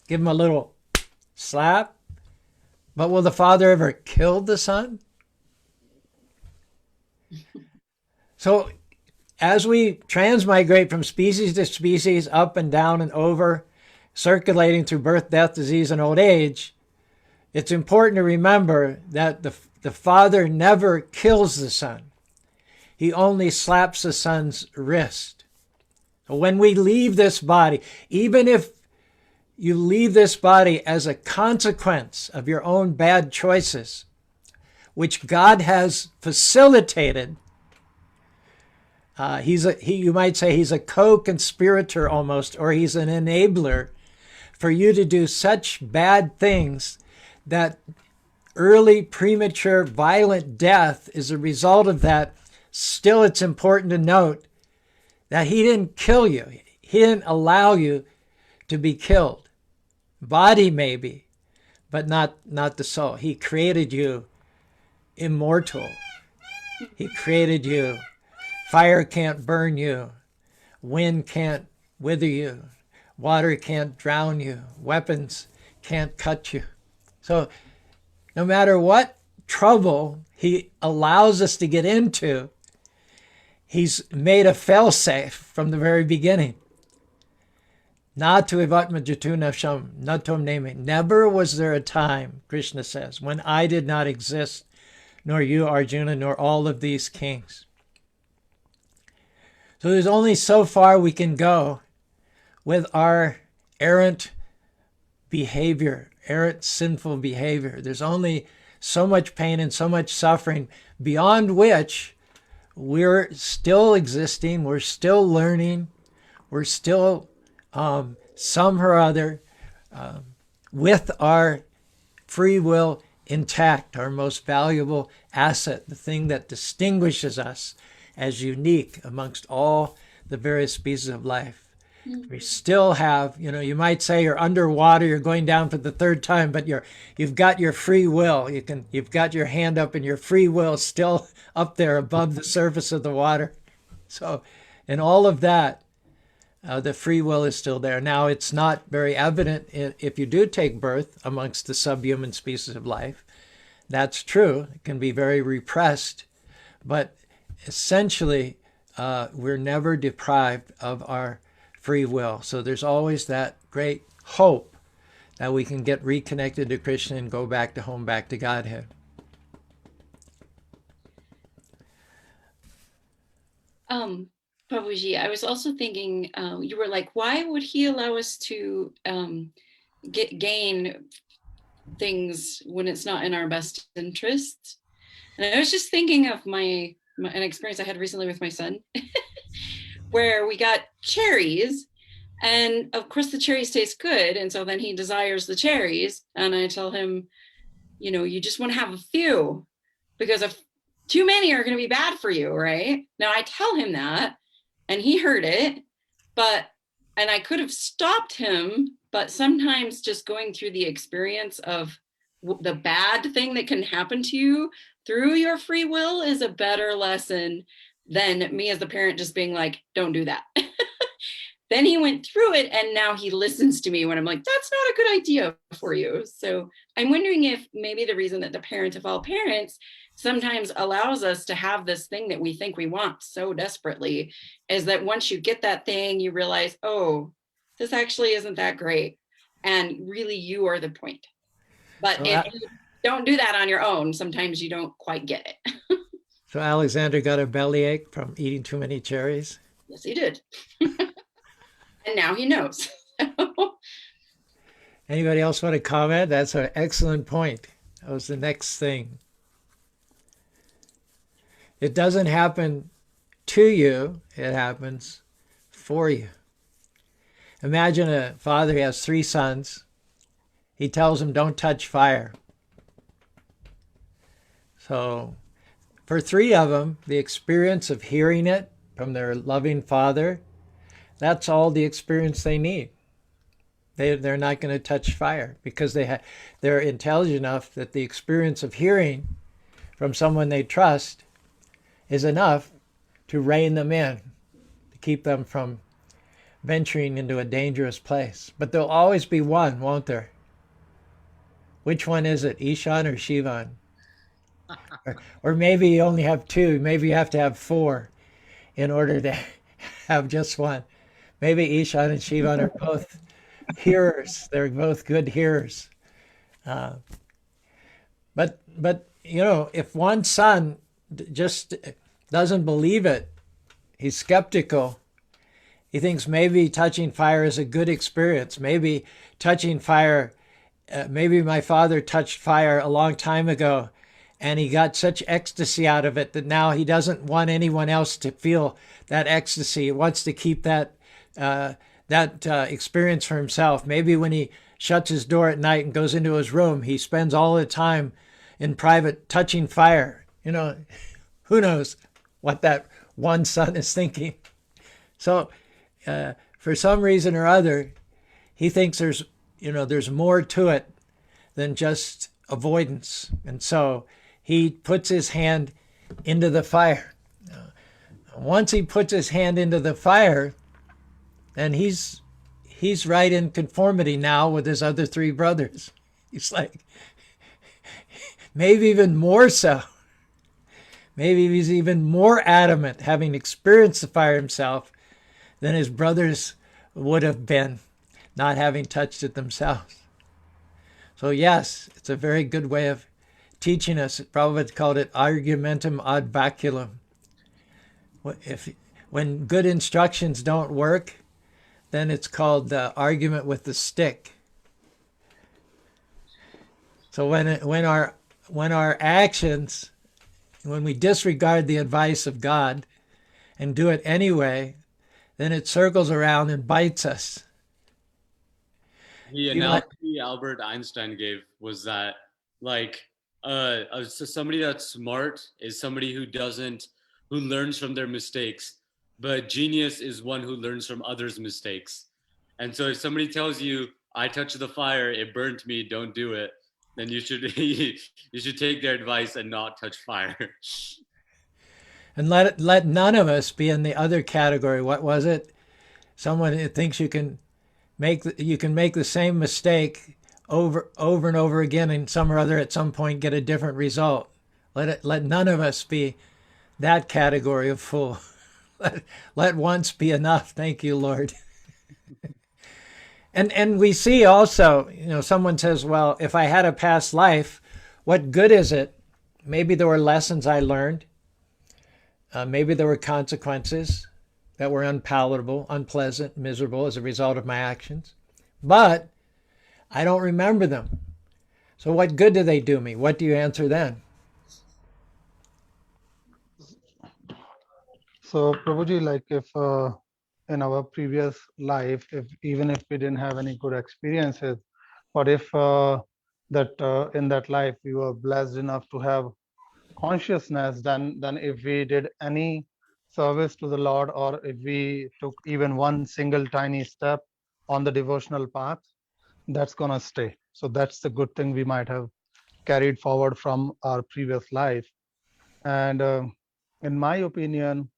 give him a little slap, but will the father ever kill the son? So as we transmigrate from species to species, up and down and over, circulating through birth, death, disease, and old age, it's important to remember that the Father never kills the Son. He only slaps the Son's wrist. When we leave this body, even if you leave this body as a consequence of your own bad choices, which God has facilitated, you might say he's a co-conspirator almost, or he's an enabler for you to do such bad things that early, premature, violent death is a result of that. Still, it's important to note that he didn't kill you. He didn't allow you to be killed. Body maybe, but not the soul. He created you immortal. He created you. Fire can't burn you. Wind can't wither you. Water can't drown you. Weapons can't cut you. So no matter what trouble he allows us to get into, he's made a failsafe from the very beginning. Natu evatma jatuna sham natom neme. Never was there a time, Krishna says, when I did not exist, nor you, Arjuna, nor all of these kings. So there's only so far we can go with our errant behavior, errant sinful behavior. There's only so much pain and so much suffering beyond which we're still existing, we're still learning, we're still some or other with our free will intact, our most valuable asset, the thing that distinguishes us as unique amongst all the various species of life. We still have, you might say you're underwater, you're going down for the third time, but you've got your free will. You've got your hand up and your free will still up there above the surface of the water. So in all of that, the free will is still there. Now, it's not very evident if you do take birth amongst the subhuman species of life. That's true. It can be very repressed, but essentially, we're never deprived of our free will. So there's always that great hope that we can get reconnected to Krishna and go back to home, back to Godhead. Prabhuji, I was also thinking, you were like, why would he allow us to gain things when it's not in our best interest? And I was just thinking of an experience I had recently with my son, where we got cherries, and of course the cherries taste good, and so then he desires the cherries, and I tell him, you just want to have a few, because if too many are going to be bad for you, right? Now I tell him that, and he heard it, and I could have stopped him, but sometimes just going through the experience of the bad thing that can happen to you through your free will is a better lesson than me as the parent just being like, don't do that. Then he went through it, and now he listens to me when I'm like, that's not a good idea for you. So I'm wondering if maybe the reason that the parent of all parents sometimes allows us to have this thing that we think we want so desperately is that once you get that thing, you realize, oh, this actually isn't that great. And really, you are the point. But if you don't do that on your own, sometimes you don't quite get it. So Alexander got a bellyache from eating too many cherries? Yes, he did. And now he knows. Anybody else want to comment? That's an excellent point. That was the next thing. It doesn't happen to you, it happens for you. Imagine a father, he has 3 sons. He tells them, don't touch fire. So for 3 of them, the experience of hearing it from their loving father, that's all the experience they need. They're not going to touch fire because they're intelligent enough that the experience of hearing from someone they trust is enough to rein them in, to keep them from venturing into a dangerous place. But there'll always be one, won't there? Which one is it, Ishan or Shivan? Or maybe you only have 2. Maybe you have to have 4 in order to have just one. Maybe Ishan and Shivan are both hearers. They're both good hearers. But if one son just doesn't believe it, he's skeptical. He thinks maybe touching fire is a good experience. Maybe touching fire, maybe my father touched fire a long time ago and he got such ecstasy out of it that now he doesn't want anyone else to feel that ecstasy. He wants to keep that experience for himself. Maybe when he shuts his door at night and goes into his room, he spends all the time in private touching fire. Who knows what that one son is thinking. So for some reason or other, he thinks there's more to it than just avoidance. And so he puts his hand into the fire. Once he puts his hand into the fire, then he's right in conformity now with his other three brothers. He's like, maybe even more so. Maybe he's even more adamant, having experienced the fire himself, than his brothers would have been, not having touched it themselves. So yes, it's a very good way of teaching us. Prabhupada called it argumentum ad baculum. When good instructions don't work, then it's called the argument with the stick. So when our actions, when we disregard the advice of God and do it anyway, then it circles around and bites us. The analogy Albert Einstein gave was that, so somebody that's smart is somebody who learns from their mistakes, but genius is one who learns from others' mistakes. And so if somebody tells you, "I touched the fire, it burnt me, don't do it," then you should you should take their advice and not touch fire. And let none of us be in the other category. What was it? Someone who thinks you can make the same mistake over and over again, and some or other at some point get a different result. Let none of us be that category of fool. Let once be enough. Thank you, Lord. And we see also, someone says, well, if I had a past life, what good is it? Maybe there were lessons I learned. Maybe there were consequences that were unpalatable, unpleasant, miserable as a result of my actions. But I don't remember them. So what good do they do me? What do you answer then? So, Prabhuji, like if in our previous life, even if we didn't have any good experiences, but if in that life we were blessed enough to have consciousness, then if we did any service to the Lord, or if we took even one single tiny step on the devotional path, that's gonna stay. So that's the good thing we might have carried forward from our previous life. And in my opinion,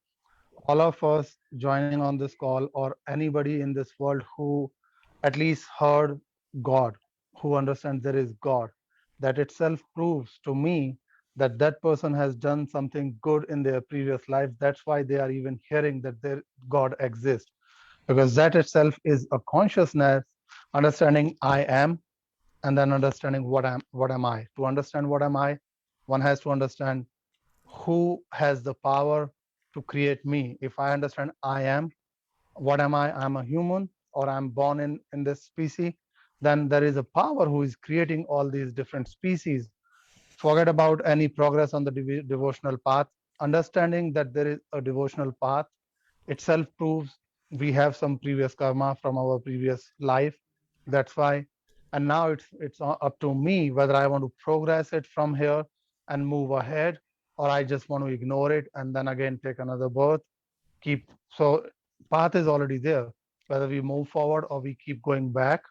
all of us joining on this call, or anybody in this world who at least heard God, who understands there is God, that itself proves to me that that person has done something good in their previous life. That's why they are even hearing that their God exists, because that itself is a consciousness, understanding I am, and then understanding what am I. To understand what am I, one has to understand who has the power to create me. If I understand I am, what am I? I'm a human, or I'm born in this species. Then there is a power who is creating all these different species. Forget about any progress on the devotional path. Understanding that there is a devotional path itself proves we have some previous karma from our previous life. That's why. And now it's up to me whether I want to progress it from here and move ahead, or I just want to ignore it and then again take another birth. So path is already there. Whether we move forward or we keep going back,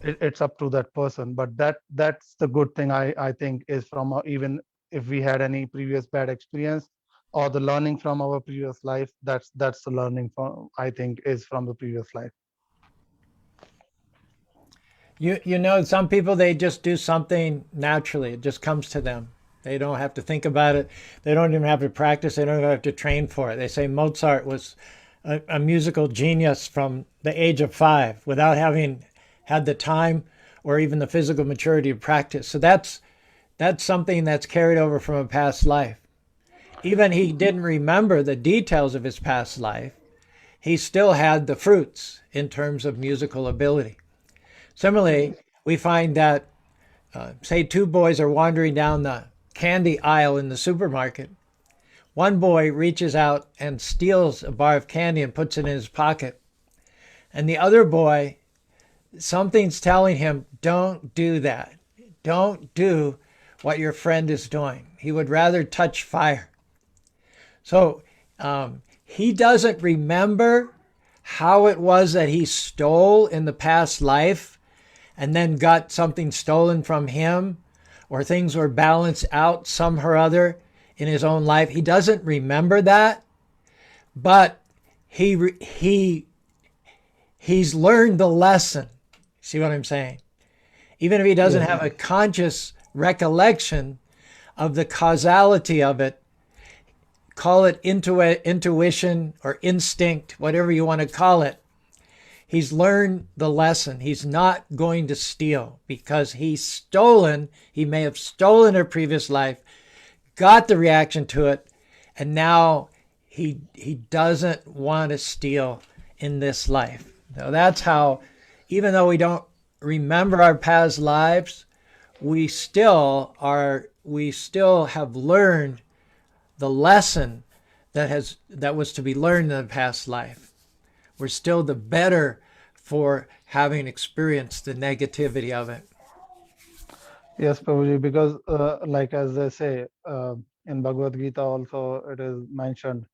it's up to that person. But that's the good thing I think is from even if we had any previous bad experience, or the learning from our previous life, that's the learning from, I think, is from the previous life. Some people, they just do something naturally. It just comes to them. They don't have to think about it. They don't even have to practice. They don't even have to train for it. They say Mozart was a musical genius from the age of 5 without having had the time or even the physical maturity to practice. So that's That's something that's carried over from a past life. Even he didn't remember the details of his past life, he still had the fruits in terms of musical ability. Similarly, we find that, say, two boys are wandering down the candy aisle in the supermarket. One boy reaches out and steals a bar of candy and puts it in his pocket. And the other boy, something's telling him, don't do that. Don't do what your friend is doing. He would rather touch fire. So he doesn't remember how it was that he stole in the past life and then got something stolen from him, or things were balanced out somehow or other in his own life. He doesn't remember that, but he's learned the lesson. See what I'm saying? Even if he doesn't have a conscious recollection of the causality of it, call it intuition or instinct, whatever you want to call it. He's learned the lesson. He's not going to steal because he may have stolen a previous life, got the reaction to it, and now he doesn't want to steal in this life. Now that's how, even though we don't remember our past lives, we still have learned the lesson that was to be learned in the past life. We're still the better for having experienced the negativity of it. Yes, Prabhuji, because like as they say in Bhagavad Gita also it is mentioned,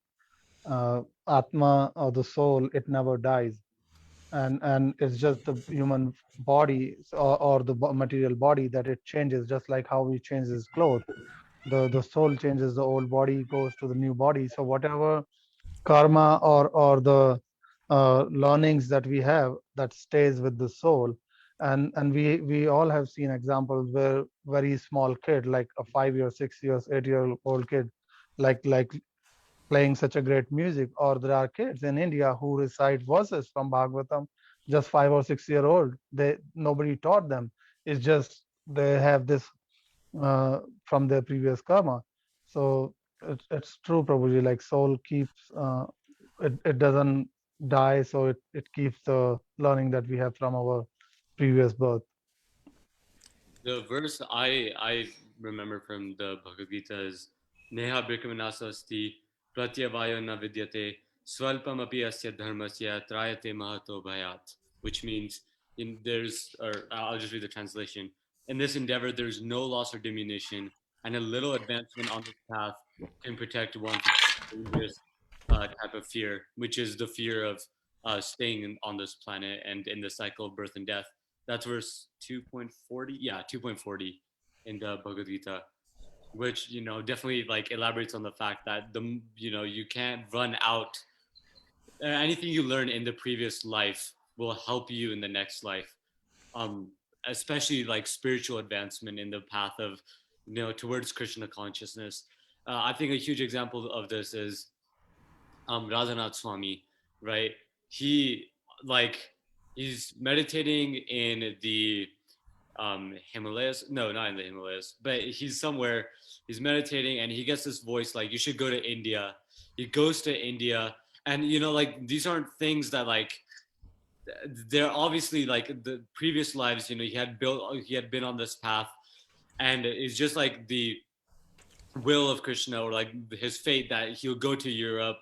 Atma or the soul, it never dies. And it's just the human body or the material body that it changes, just like how we change his clothes. The soul changes, the old body goes to the new body. So whatever karma or the learnings that we have, that stays with the soul. And we all have seen examples where very small kid, like a 5 year 6 years 8 year old kid, like playing such a great music. Or there are kids in India who recite verses from Bhagavatam, just 5 or 6 year old. Nobody taught them. It's just they have this from their previous karma. So it's true, Prabhuji, like soul keeps, it doesn't die, so it keeps the learning that we have from our previous birth. The verse I remember from the Bhagavad Gita is Neha Brikmanasa asti pratyavayo na vidyate swalpam api asya dharmasya trayate mahato bhayat, which means or I'll just read the translation. In this endeavor, there's no loss or diminution, and a little advancement on this path can protect one from dangerous type of fear, which is the fear of staying on this planet and in the cycle of birth and death. That's verse 2.40. Yeah, 2.40 in the Bhagavad Gita, which definitely like elaborates on the fact that you can't run out. Anything you learn in the previous life will help you in the next life. Um, Especially like spiritual advancement in the path of towards Krishna consciousness. I think a huge example of this is Radhanath Swami, right? He like he's meditating in the Himalayas. No, not in the Himalayas, but he's somewhere. He's meditating, and he gets this voice like, "You should go to India." He goes to India, and like these aren't things that like they're obviously like the previous lives. He had been on this path, and it's just like the will of Krishna, or like his fate, that he'll go to Europe.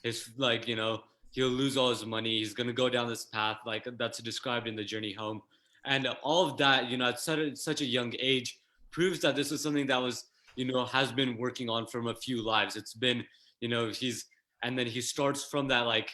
His like he'll lose all his money. He's gonna go down this path like that's described in the journey home, and all of that at such a young age proves that this is something that was has been working on from a few lives. It's been he's and then he starts from that like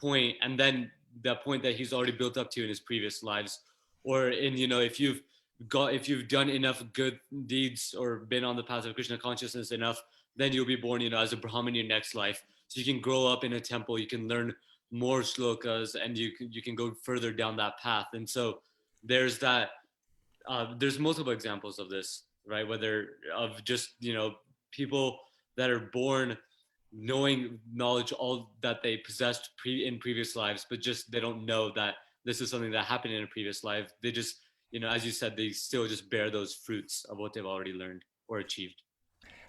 point, and then that point that he's already built up to in his previous lives, or in if you've done enough good deeds or been on the path of Krishna consciousness enough, then you'll be born as a Brahmin in your next life. So you can grow up in a temple, you can learn more shlokas, and you can go further down that path. And so there's that. There's multiple examples of this, right? Whether of just people that are born knowing knowledge all that they possessed in previous lives, but just they don't know that this is something that happened in a previous life. They just as you said, they still just bear those fruits of what they've already learned or achieved.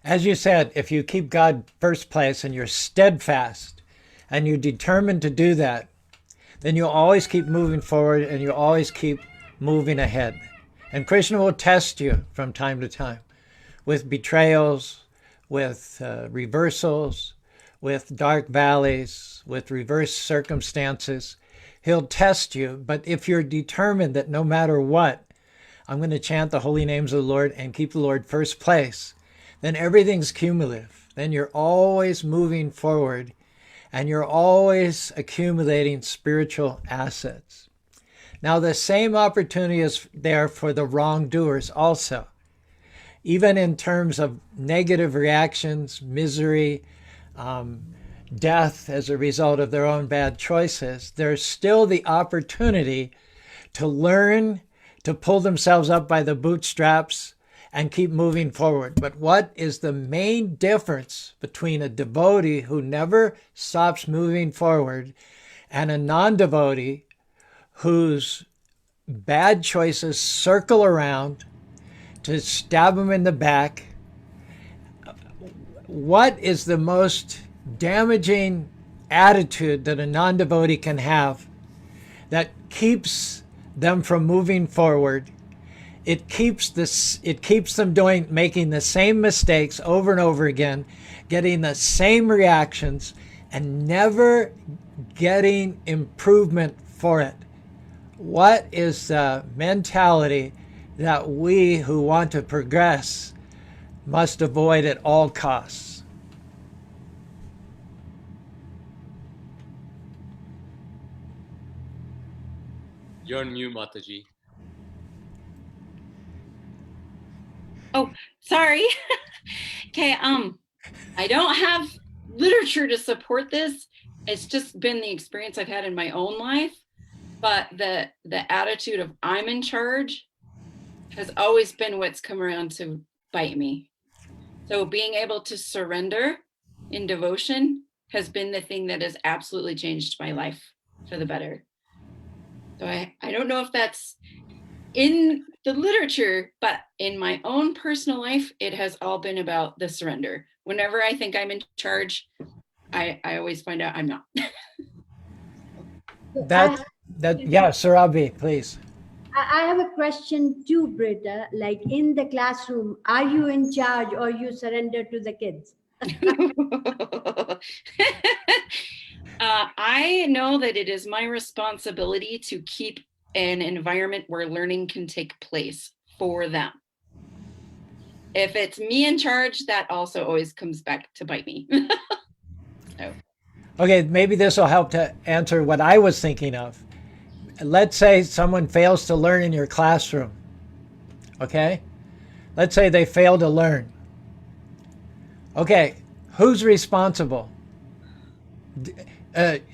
As you said, if you keep God first place and you're steadfast and you're determined to do that, then you'll always keep moving forward and you'll always keep moving ahead. And Krishna will test you from time to time with betrayals, with reversals, with dark valleys, with reverse circumstances. He'll test you, but if you're determined that no matter what, I'm going to chant the holy names of the Lord and keep the Lord first place, then everything's cumulative. Then you're always moving forward and you're always accumulating spiritual assets. Now, the same opportunity is there for the wrongdoers also. Even in terms of negative reactions, misery, death as a result of their own bad choices, there's still the opportunity to learn to pull themselves up by the bootstraps and keep moving forward. But what is the main difference between a devotee who never stops moving forward and a non-devotee whose bad choices circle around to stab them in the back? What is the most damaging attitude that a non-devotee can have that keeps them from moving forward? It keeps them making the same mistakes over and over again, getting the same reactions, and never getting improvement for it. What is the mentality that we who want to progress must avoid at all costs? You're on mute, Mataji. Oh, sorry. Okay, I don't have literature to support this. It's just been the experience I've had in my own life. But the attitude of I'm in charge has always been what's come around to bite me. So being able to surrender in devotion has been the thing that has absolutely changed my life for the better. So I don't know if that's in the literature, but in my own personal life, it has all been about the surrender. Whenever I think I'm in charge, I always find out I'm not. Yeah, Sarabi, please. I have a question too, Britta. Like in the classroom, are you in charge or you surrender to the kids? I know that it is my responsibility to keep an environment where learning can take place for them. If it's me in charge, that also always comes back to bite me. So. Okay, maybe this will help to answer what I was thinking of. Let's say someone fails to learn in your classroom. Okay? Let's say they fail to learn. Okay, who's responsible?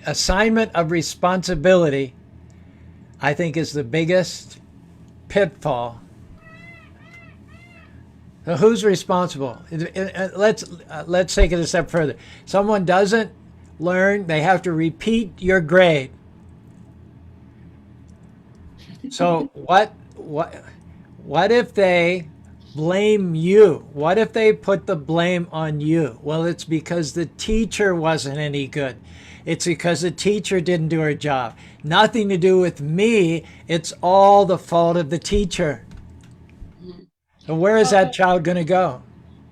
Assignment of responsibility, I think, is the biggest pitfall. So who's responsible? Let's take it a step further. Someone doesn't learn, they have to repeat your grade. So what if they blame you? What if they put the blame on you? Well, it's because the teacher wasn't any good. It's because the teacher didn't do her job. Nothing to do with me. It's all the fault of the teacher. So where is that child going to go?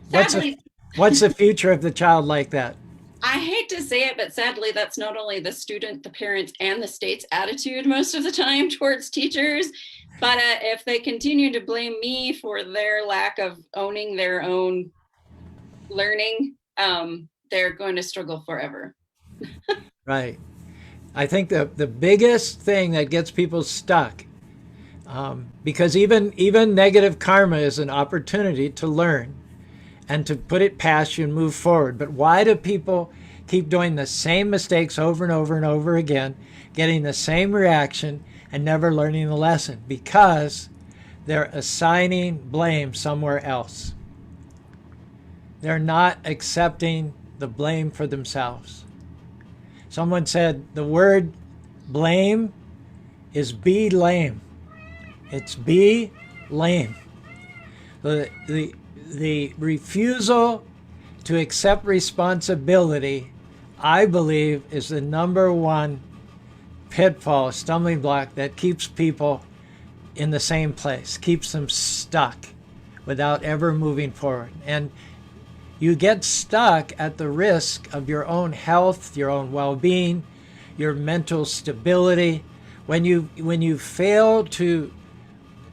What's the future of the child like that? I hate to say it, but sadly, that's not only the student, the parents, and the state's attitude most of the time towards teachers. But if they continue to blame me for their lack of owning their own learning, they're going to struggle forever. Right. I think the biggest thing that gets people stuck, because even negative karma is an opportunity to learn and to put it past you and move forward. But why do people keep doing the same mistakes over and over and over again, getting the same reaction and never learning the lesson? Because they're assigning blame somewhere else. They're not accepting the blame for themselves. Someone said the word blame is be lame. It's be lame. The refusal to accept responsibility, I believe, is the number one pitfall, stumbling block that keeps people in the same place, keeps them stuck without ever moving forward. And you get stuck at the risk of your own health, your own well-being, your mental stability. When you fail to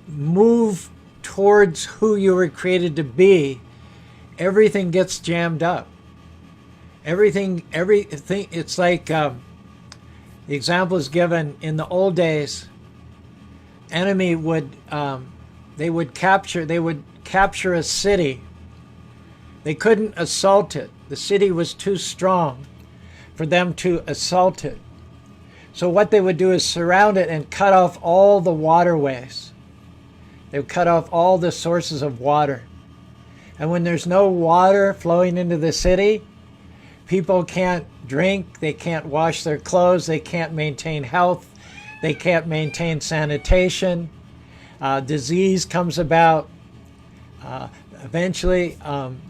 move towards who you were created to be, everything gets jammed up. Everything. It's like the example is given in the old days. Enemy would they would capture a city. They couldn't assault it. The city was too strong for them to assault it. So what they would do is surround it and cut off all the waterways. They would cut off all the sources of water. And when there's no water flowing into the city, people can't drink, they can't wash their clothes, they can't maintain health, they can't maintain sanitation. Disease comes about. Eventually,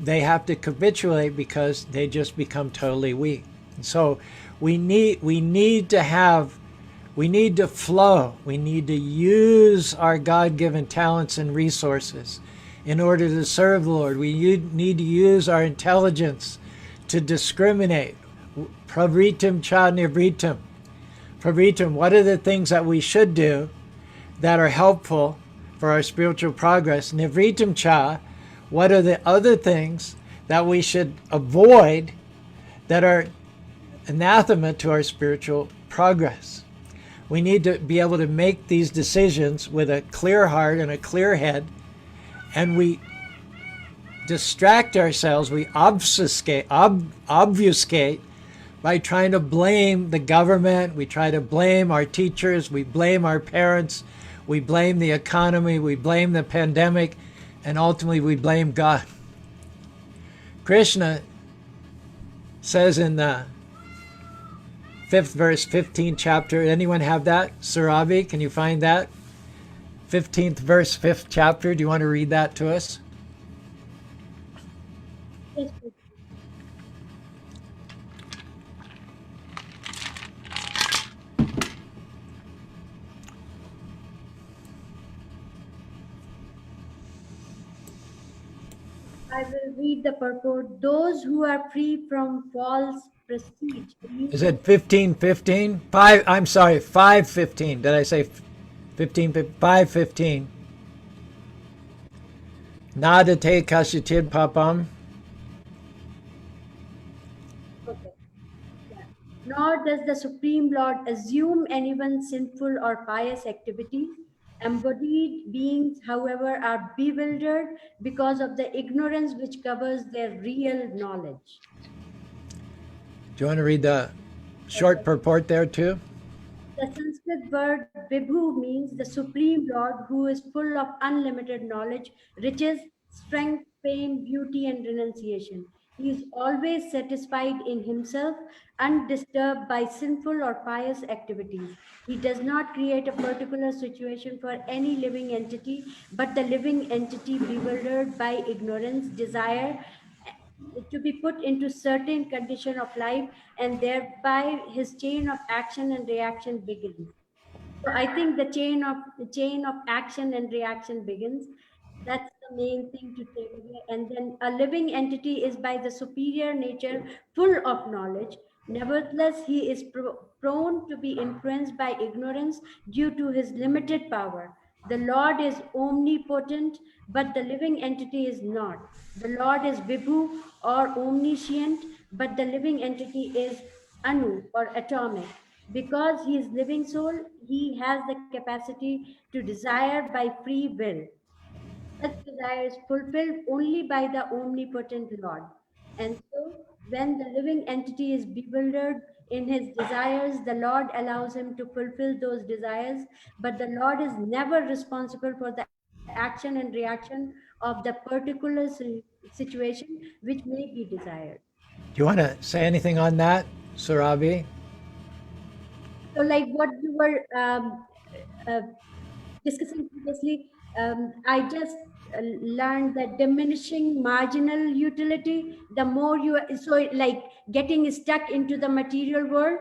they have to capitulate because they just become totally weak. And so we need to flow. We need to use our God-given talents and resources in order to serve the Lord. We need to use our intelligence to discriminate. Pravritam cha nivritam. Pravritam, what are the things that we should do that are helpful for our spiritual progress? Nivritam cha, what are the other things that we should avoid that are anathema to our spiritual progress? We need to be able to make these decisions with a clear heart and a clear head, and we distract ourselves, we obfuscate by trying to blame the government, we try to blame our teachers, we blame our parents, we blame the economy, we blame the pandemic, and ultimately we blame God. Krishna says in the 5th verse, 15th chapter, anyone have that? Surabi, can you find that? 15th verse, 5th chapter. Do you want to read that to us? Yes, please. I will read the purport. Those who are free from false prestige. Is it 15:15? 5, I'm sorry, 5:15. Did I say 15? 5:15. Nadate kashatid papam. Okay. Yeah. Nor does the Supreme Lord assume anyone's sinful or pious activities. Embodied beings, however, are bewildered because of the ignorance which covers their real knowledge. Do you want to read the short Okay. purport there too? The Sanskrit word Vibhu means the Supreme Lord who is full of unlimited knowledge, riches, strength, fame, beauty, and renunciation. He is always satisfied in himself, undisturbed by sinful or pious activities. He does not create a particular situation for any living entity, but the living entity, bewildered by ignorance, desire to be put into certain condition of life, and thereby his chain of action and reaction begins. So I think the chain of action and reaction begins. That's the main thing to take away. And then a living entity is by the superior nature full of knowledge. Nevertheless, he is prone to be influenced by ignorance due to his limited power. The Lord is omnipotent, but the living entity is not. The Lord is Vibhu or omniscient, but the living entity is Anu or atomic. Because he is living soul, he has the capacity to desire by free will. Such desire is fulfilled only by the omnipotent Lord. And so, when the living entity is bewildered in his desires, the Lord allows him to fulfill those desires, but the Lord is never responsible for the action and reaction of the particular situation which may be desired. Do you want to say anything on that, Surabi? So, like what you were uh, discussing previously, I just learned that diminishing marginal utility, the more you, so like getting stuck into the material world,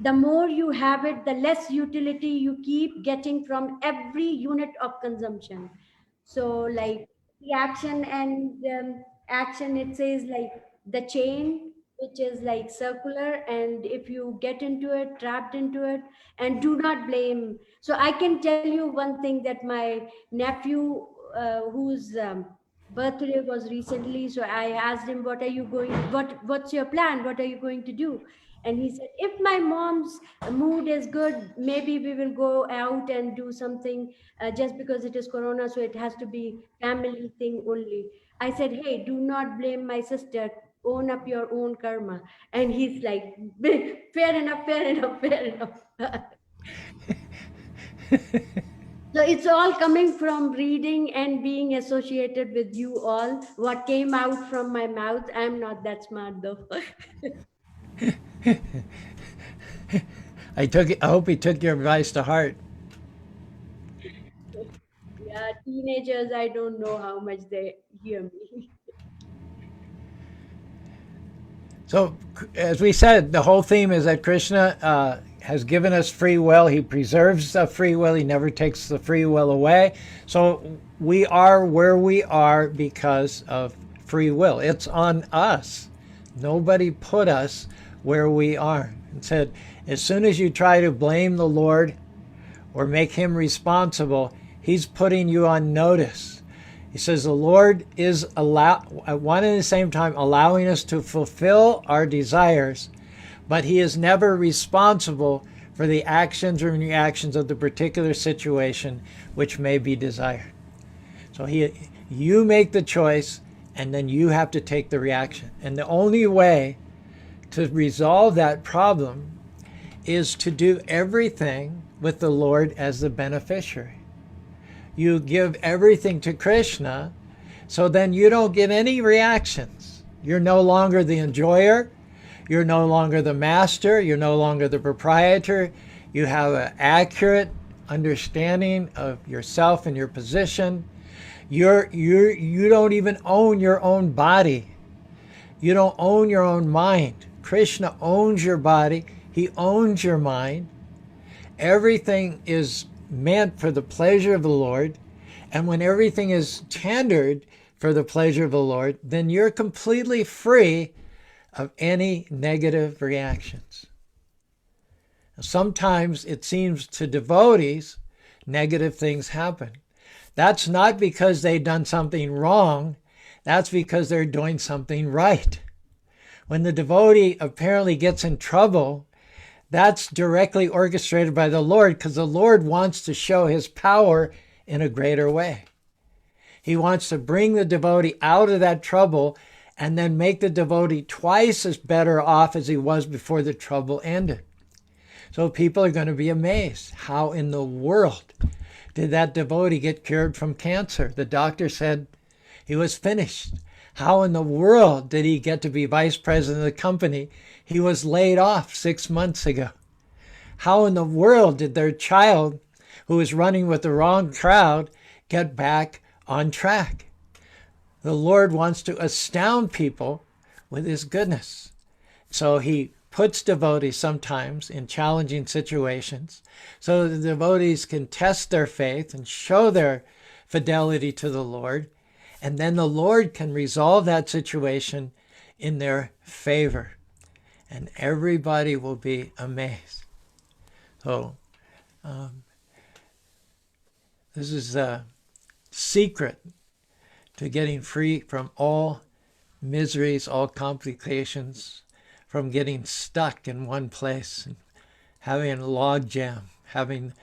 the more you have it, the less utility you keep getting from every unit of consumption. So, like reaction and action, it says like the chain, which is like circular, and if you get into it, trapped into it, and do not blame. So I can tell you one thing, that my nephew, whose birthday was recently, so I asked him, what are you going, what's your plan, what are you going to do? And he said, if my mom's mood is good, maybe we will go out and do something, just because it is corona, so it has to be family thing only. I said, hey, do not blame my sister, own up your own karma. And he's like, fair enough, fair enough, fair enough. So it's all coming from reading and being associated with you all. What came out from my mouth, I'm not that smart though. I hope he took your advice to heart. Yeah, teenagers, I don't know how much they hear me. So, as we said, the whole theme is that Krishna has given us free will. He preserves the free will. He never takes the free will away. So we are where we are because of free will. It's on us. Nobody put us where we are. And said, as soon as you try to blame the Lord or make him responsible, he's putting you on notice. He says the Lord is at one and the same time allowing us to fulfill our desires, but he is never responsible for the actions or reactions of the particular situation which may be desired. So you make the choice, and then you have to take the reaction. And the only way to resolve that problem is to do everything with the Lord as the beneficiary. You give everything to Krishna, so then you don't get any reactions. You're no longer the enjoyer. You're no longer the master. You're no longer the proprietor. You have an accurate understanding of yourself and your position. You don't even own your own body. You don't own your own mind. Krishna owns your body. He owns your mind. Everything is meant for the pleasure of the Lord. And when everything is tendered for the pleasure of the Lord, then you're completely free of any negative reactions. Sometimes it seems to devotees, negative things happen. That's not because they've done something wrong. That's because they're doing something right. When the devotee apparently gets in trouble, that's directly orchestrated by the Lord, because the Lord wants to show his power in a greater way. He wants to bring the devotee out of that trouble and then make the devotee twice as better off as he was before the trouble ended. So people are going to be amazed. How in the world did that devotee get cured from cancer? The doctor said he was finished. How in the world did he get to be vice president of the company? He was laid off 6 months ago. How in the world did their child, who was running with the wrong crowd, get back on track? The Lord wants to astound people with his goodness. So he puts devotees sometimes in challenging situations so the devotees can test their faith and show their fidelity to the Lord. And then the Lord can resolve that situation in their favor. And everybody will be amazed. So, this is a secret to getting free from all miseries, all complications, from getting stuck in one place and having a log jam, having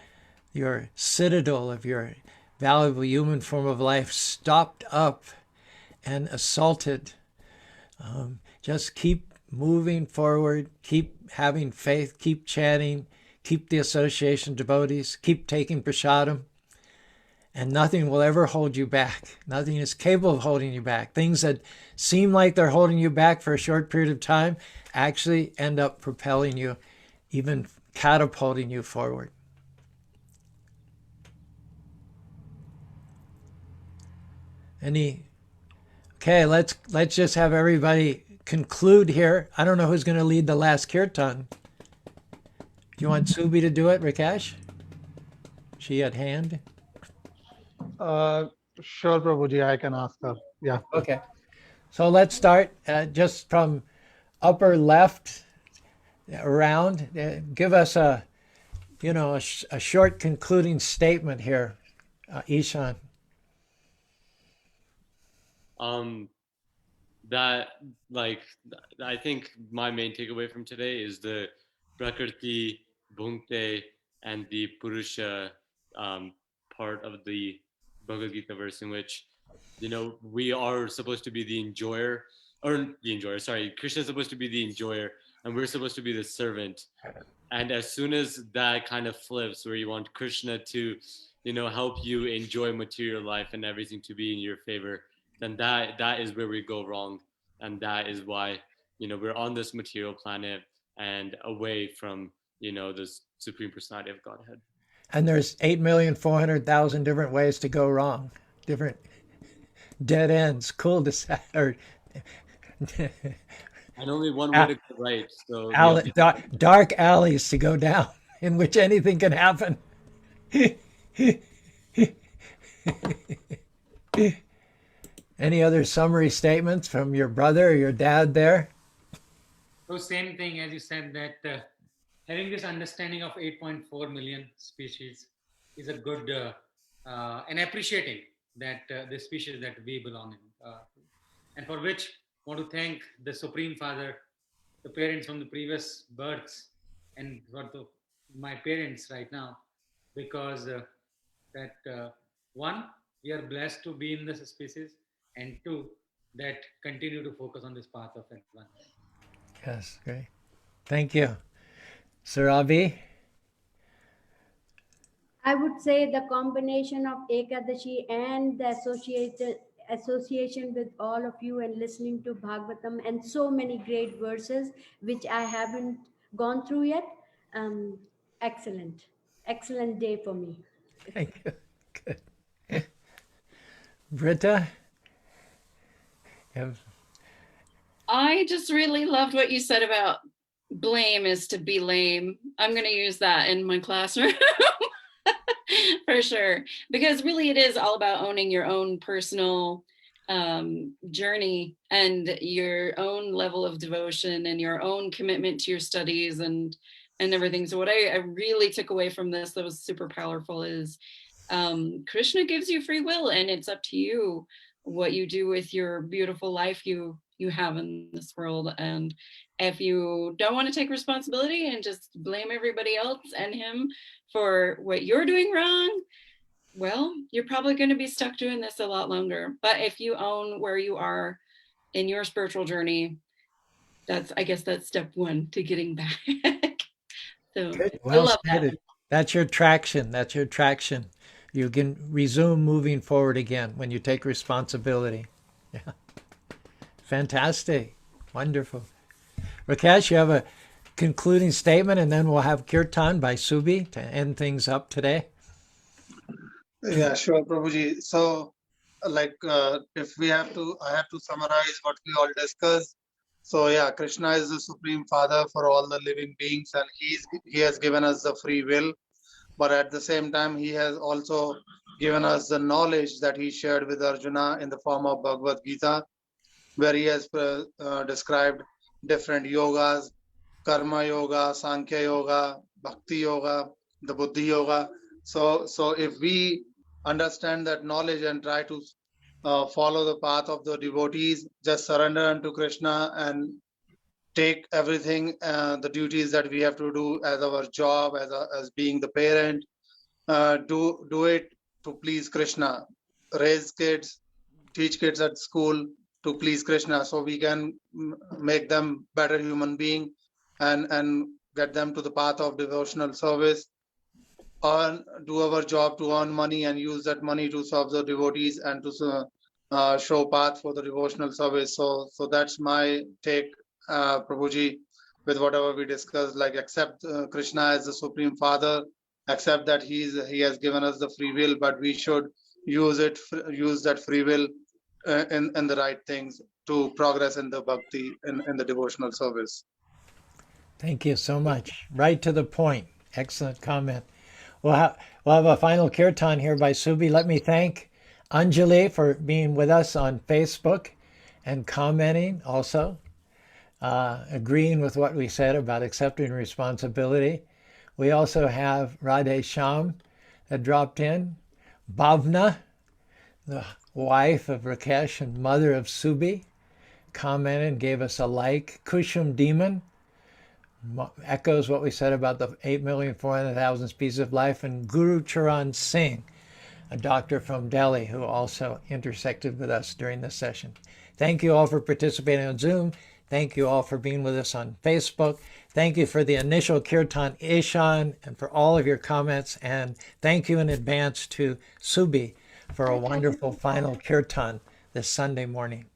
your citadel of your valuable human form of life stopped up and assaulted. Just keep moving forward, keep having faith, keep chanting, keep the association devotees, keep taking prasadam, and nothing will ever hold you back. Nothing is capable of holding you back. Things that seem like they're holding you back for a short period of time actually end up propelling you, even catapulting you forward. Any? Okay, let's just have everybody conclude here. I don't know who's going to lead the last kirtan. Do you want Subi to do it, Rakesh? She at hand? Sure, Prabhuji, I can ask her. Yeah. Okay. So let's start just from upper left around. Give us a short concluding statement here, Ishan. That like I think my main takeaway from today is the Prakriti, Bhungte, and the Purusha part of the Bhagavad Gita verse in which we are supposed to be the enjoyer, or the enjoyer. Sorry, Krishna is supposed to be the enjoyer, and we're supposed to be the servant. And as soon as that kind of flips, where you want Krishna to, help you enjoy material life and everything to be in your favor, then that is where we go wrong, and that is why we're on this material planet and away from the supreme personality of Godhead. And there's 8,400,000 different ways to go wrong, different dead ends, cul-de-sac, or and only one way to go right. So dark alleys to go down in which anything can happen. Any other summary statements from your brother or your dad there? So same thing as you said, that having this understanding of 8.4 million species is a good and appreciating that the species that we belong in, and for which I want to thank the Supreme Father, the parents from the previous births, and for my parents right now, because one, we are blessed to be in this species, and two, that continue to focus on this path of advancement. Yes, great. Thank you. Sir Avi? I would say the combination of Ekadashi and the association with all of you and listening to Bhagavatam and so many great verses which I haven't gone through yet. Excellent day for me. Thank you. Good. Britta? I just really loved what you said about blame is to be lame. I'm going to use that in my classroom. For sure, because really it is all about owning your own personal journey and your own level of devotion and your own commitment to your studies and everything. So what I really took away from this that was super powerful is Krishna gives you free will, and it's up to you what you do with your beautiful life you have in this world. And if you don't want to take responsibility and just blame everybody else and him for what you're doing wrong, well, you're probably going to be stuck doing this a lot longer. But if you own where you are in your spiritual journey, I guess that's step one to getting back. So well I love stated. that. That's your traction. That's your traction. You can resume moving forward again when you take responsibility. Yeah. Fantastic. Wonderful. Rakesh, you have a concluding statement, and then we'll have Kirtan by Subi to end things up today. Yeah, sure, Prabhuji. So, if I have to summarize what we all discussed. So, yeah, Krishna is the Supreme Father for all the living beings, and he has given us the free will. But at the same time, he has also given us the knowledge that he shared with Arjuna in the form of Bhagavad Gita, where he has described different yogas, karma yoga, Sankhya yoga, bhakti yoga, the buddhi yoga. So if we understand that knowledge and try to follow the path of the devotees, just surrender unto Krishna and take everything, the duties that we have to do as our job, as being the parent, do it to please Krishna. Raise kids, teach kids at school to please Krishna, so we can make them better human being and get them to the path of devotional service. Do our job to earn money and use that money to serve the devotees and to show path for the devotional service. So that's my take, Prabhuji, with whatever we discussed. Like, accept Krishna as the Supreme Father, accept that he has given us the free will, but we should use that free will in the right things to progress in the bhakti in the devotional service. Thank you so much. Right to the point. Excellent comment. We'll have a final kirtan here by Subi. Let me thank Anjali for being with us on Facebook and commenting also, agreeing with what we said about accepting responsibility. We also have Radhe Sham that dropped in, Bhavna, the wife of Rakesh and mother of Subi, commented and gave us a like. Kushum Demon echoes what we said about the 8,400,000 species of life. And Guru Charan Singh, a doctor from Delhi who also intersected with us during this session. Thank you all for participating on Zoom. Thank you all for being with us on Facebook. Thank you for the initial Kirtan Ishan and for all of your comments. And thank you in advance to Subi for a wonderful final Kirtan this Sunday morning.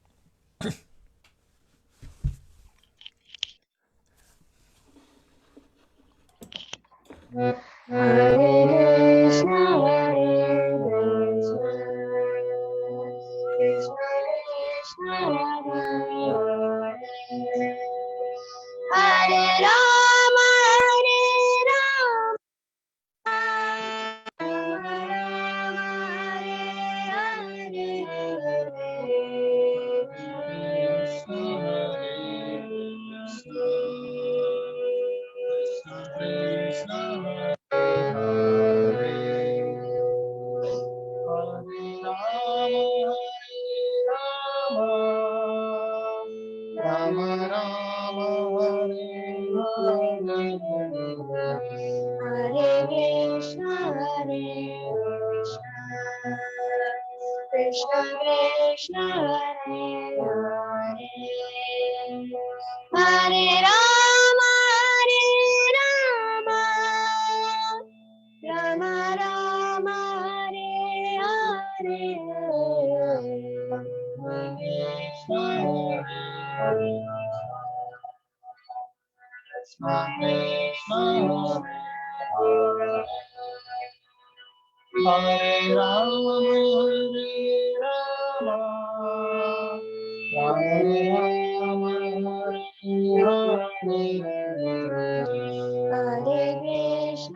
Hare Krishna, Hare Krishna, Krishna Krishna, Hare Hare Rama, Hare Krishna, Krishna Krishna, Hare Hare, Hare Rama, Rama Rama, Hare Hare, Hare Krishna, Krishna Hare Rama, Hare Rama, Hare Krishna,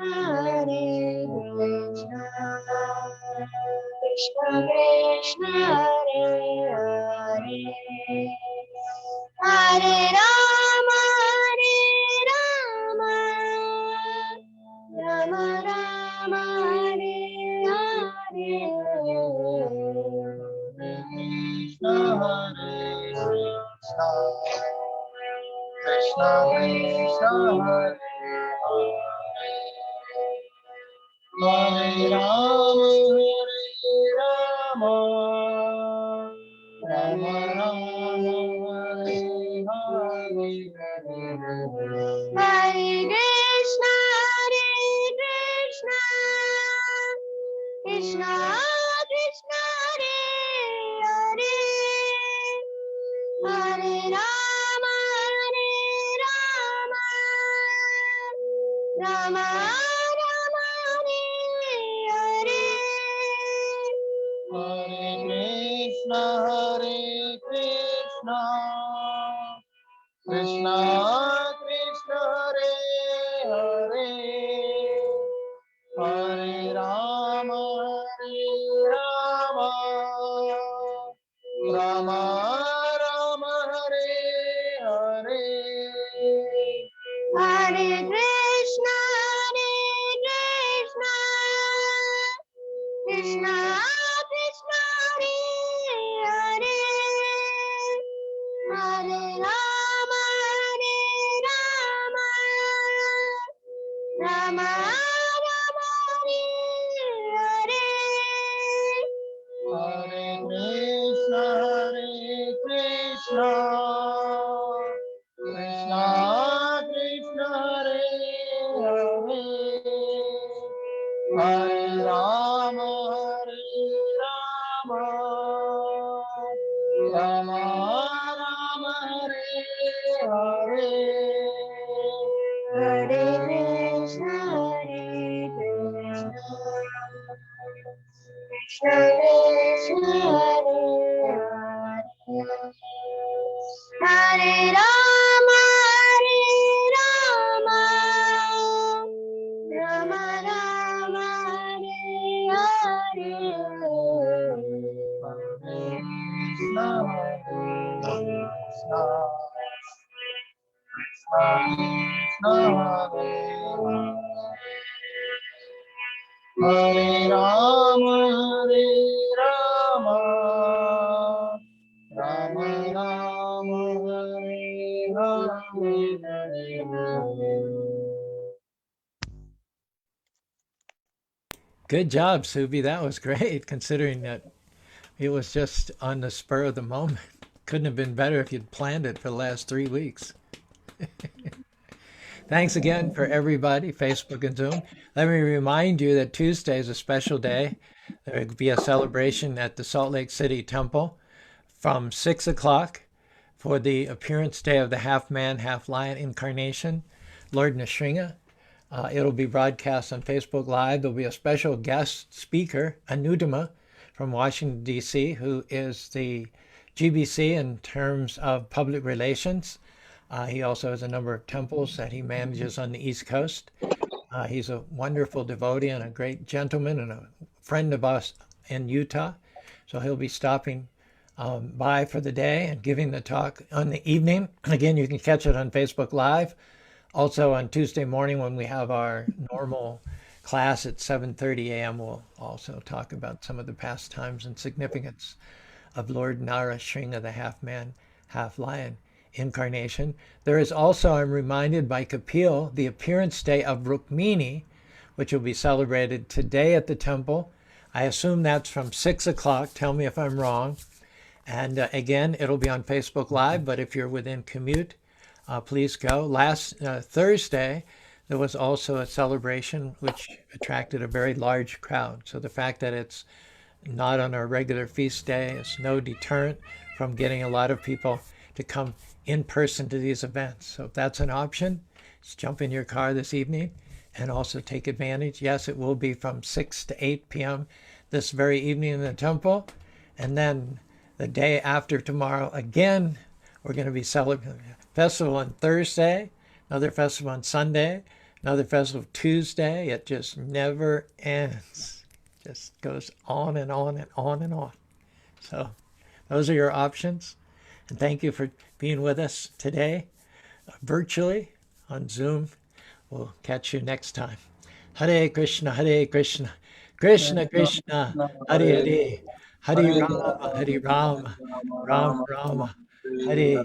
Krishna Krishna, Hare Hare, Hare Rama, Rama Rama, Hare Krishna, Krishna Hare Hare Rama, Rama Rama, Hare Krishna, Krishna Krishna, Hare Hare, Hare Rama, Rama Rama, Hare Hare, Hare Krishna, Krishna Krishna, Hare Hare, Hare Rama, Rama Rama, Hare Hare, Hare Krishna, Krishna Krishna, Hare Hare, Hare Rama, Rama Rama, Hare Hare, Hare Krishna, Krishna Krishna, Hare Hare, Hare Rama, Rama Rama, Hare Hare, Hare Krishna, Krishna Krishna, Hare Hare Rama, Rama Rama, Hare Hare, Hare Hare. Good job, Subi. That was great, considering that it was just on the spur of the moment. Couldn't have been better if you'd planned it for the last 3 weeks. Thanks again for everybody, Facebook and Zoom. Let me remind you that Tuesday is a special day. There will be a celebration at the Salt Lake City Temple from 6 o'clock for the appearance day of the half man, half lion incarnation, Lord Nrsimha. It'll be broadcast on Facebook Live. There'll be a special guest speaker, Anudama, from Washington, D.C., who is the GBC in terms of public relations. He also has a number of temples that he manages on the East Coast. He's a wonderful devotee and a great gentleman and a friend of us in Utah. So he'll be stopping by for the day and giving the talk on the evening. Again, you can catch it on Facebook Live. Also on Tuesday morning when we have our normal class at 7:30 a.m., we'll also talk about some of the pastimes and significance of Lord Nrsimha, the half-man, half-lion incarnation. There is also, I'm reminded by Kapil, the appearance day of Rukmini, which will be celebrated today at the temple. I assume that's from 6 o'clock. Tell me if I'm wrong. And again, it'll be on Facebook Live, but if you're within commute, please go. Last Thursday, there was also a celebration which attracted a very large crowd. So the fact that it's not on our regular feast day is no deterrent from getting a lot of people to come in person to these events. So if that's an option, just jump in your car this evening and also take advantage. Yes, it will be from 6 to 8 p.m. this very evening in the temple. And then the day after tomorrow, again, we're going to be celebrating a festival on Thursday, another festival on Sunday, another festival Tuesday. It just never ends. Just goes on and on and on and on. So those are your options. And thank you for being with us today, virtually on Zoom. We'll catch you next time. Hare Krishna, Krishna Krishna, Hare Hare, Hare Rama, Rama Rama, Hare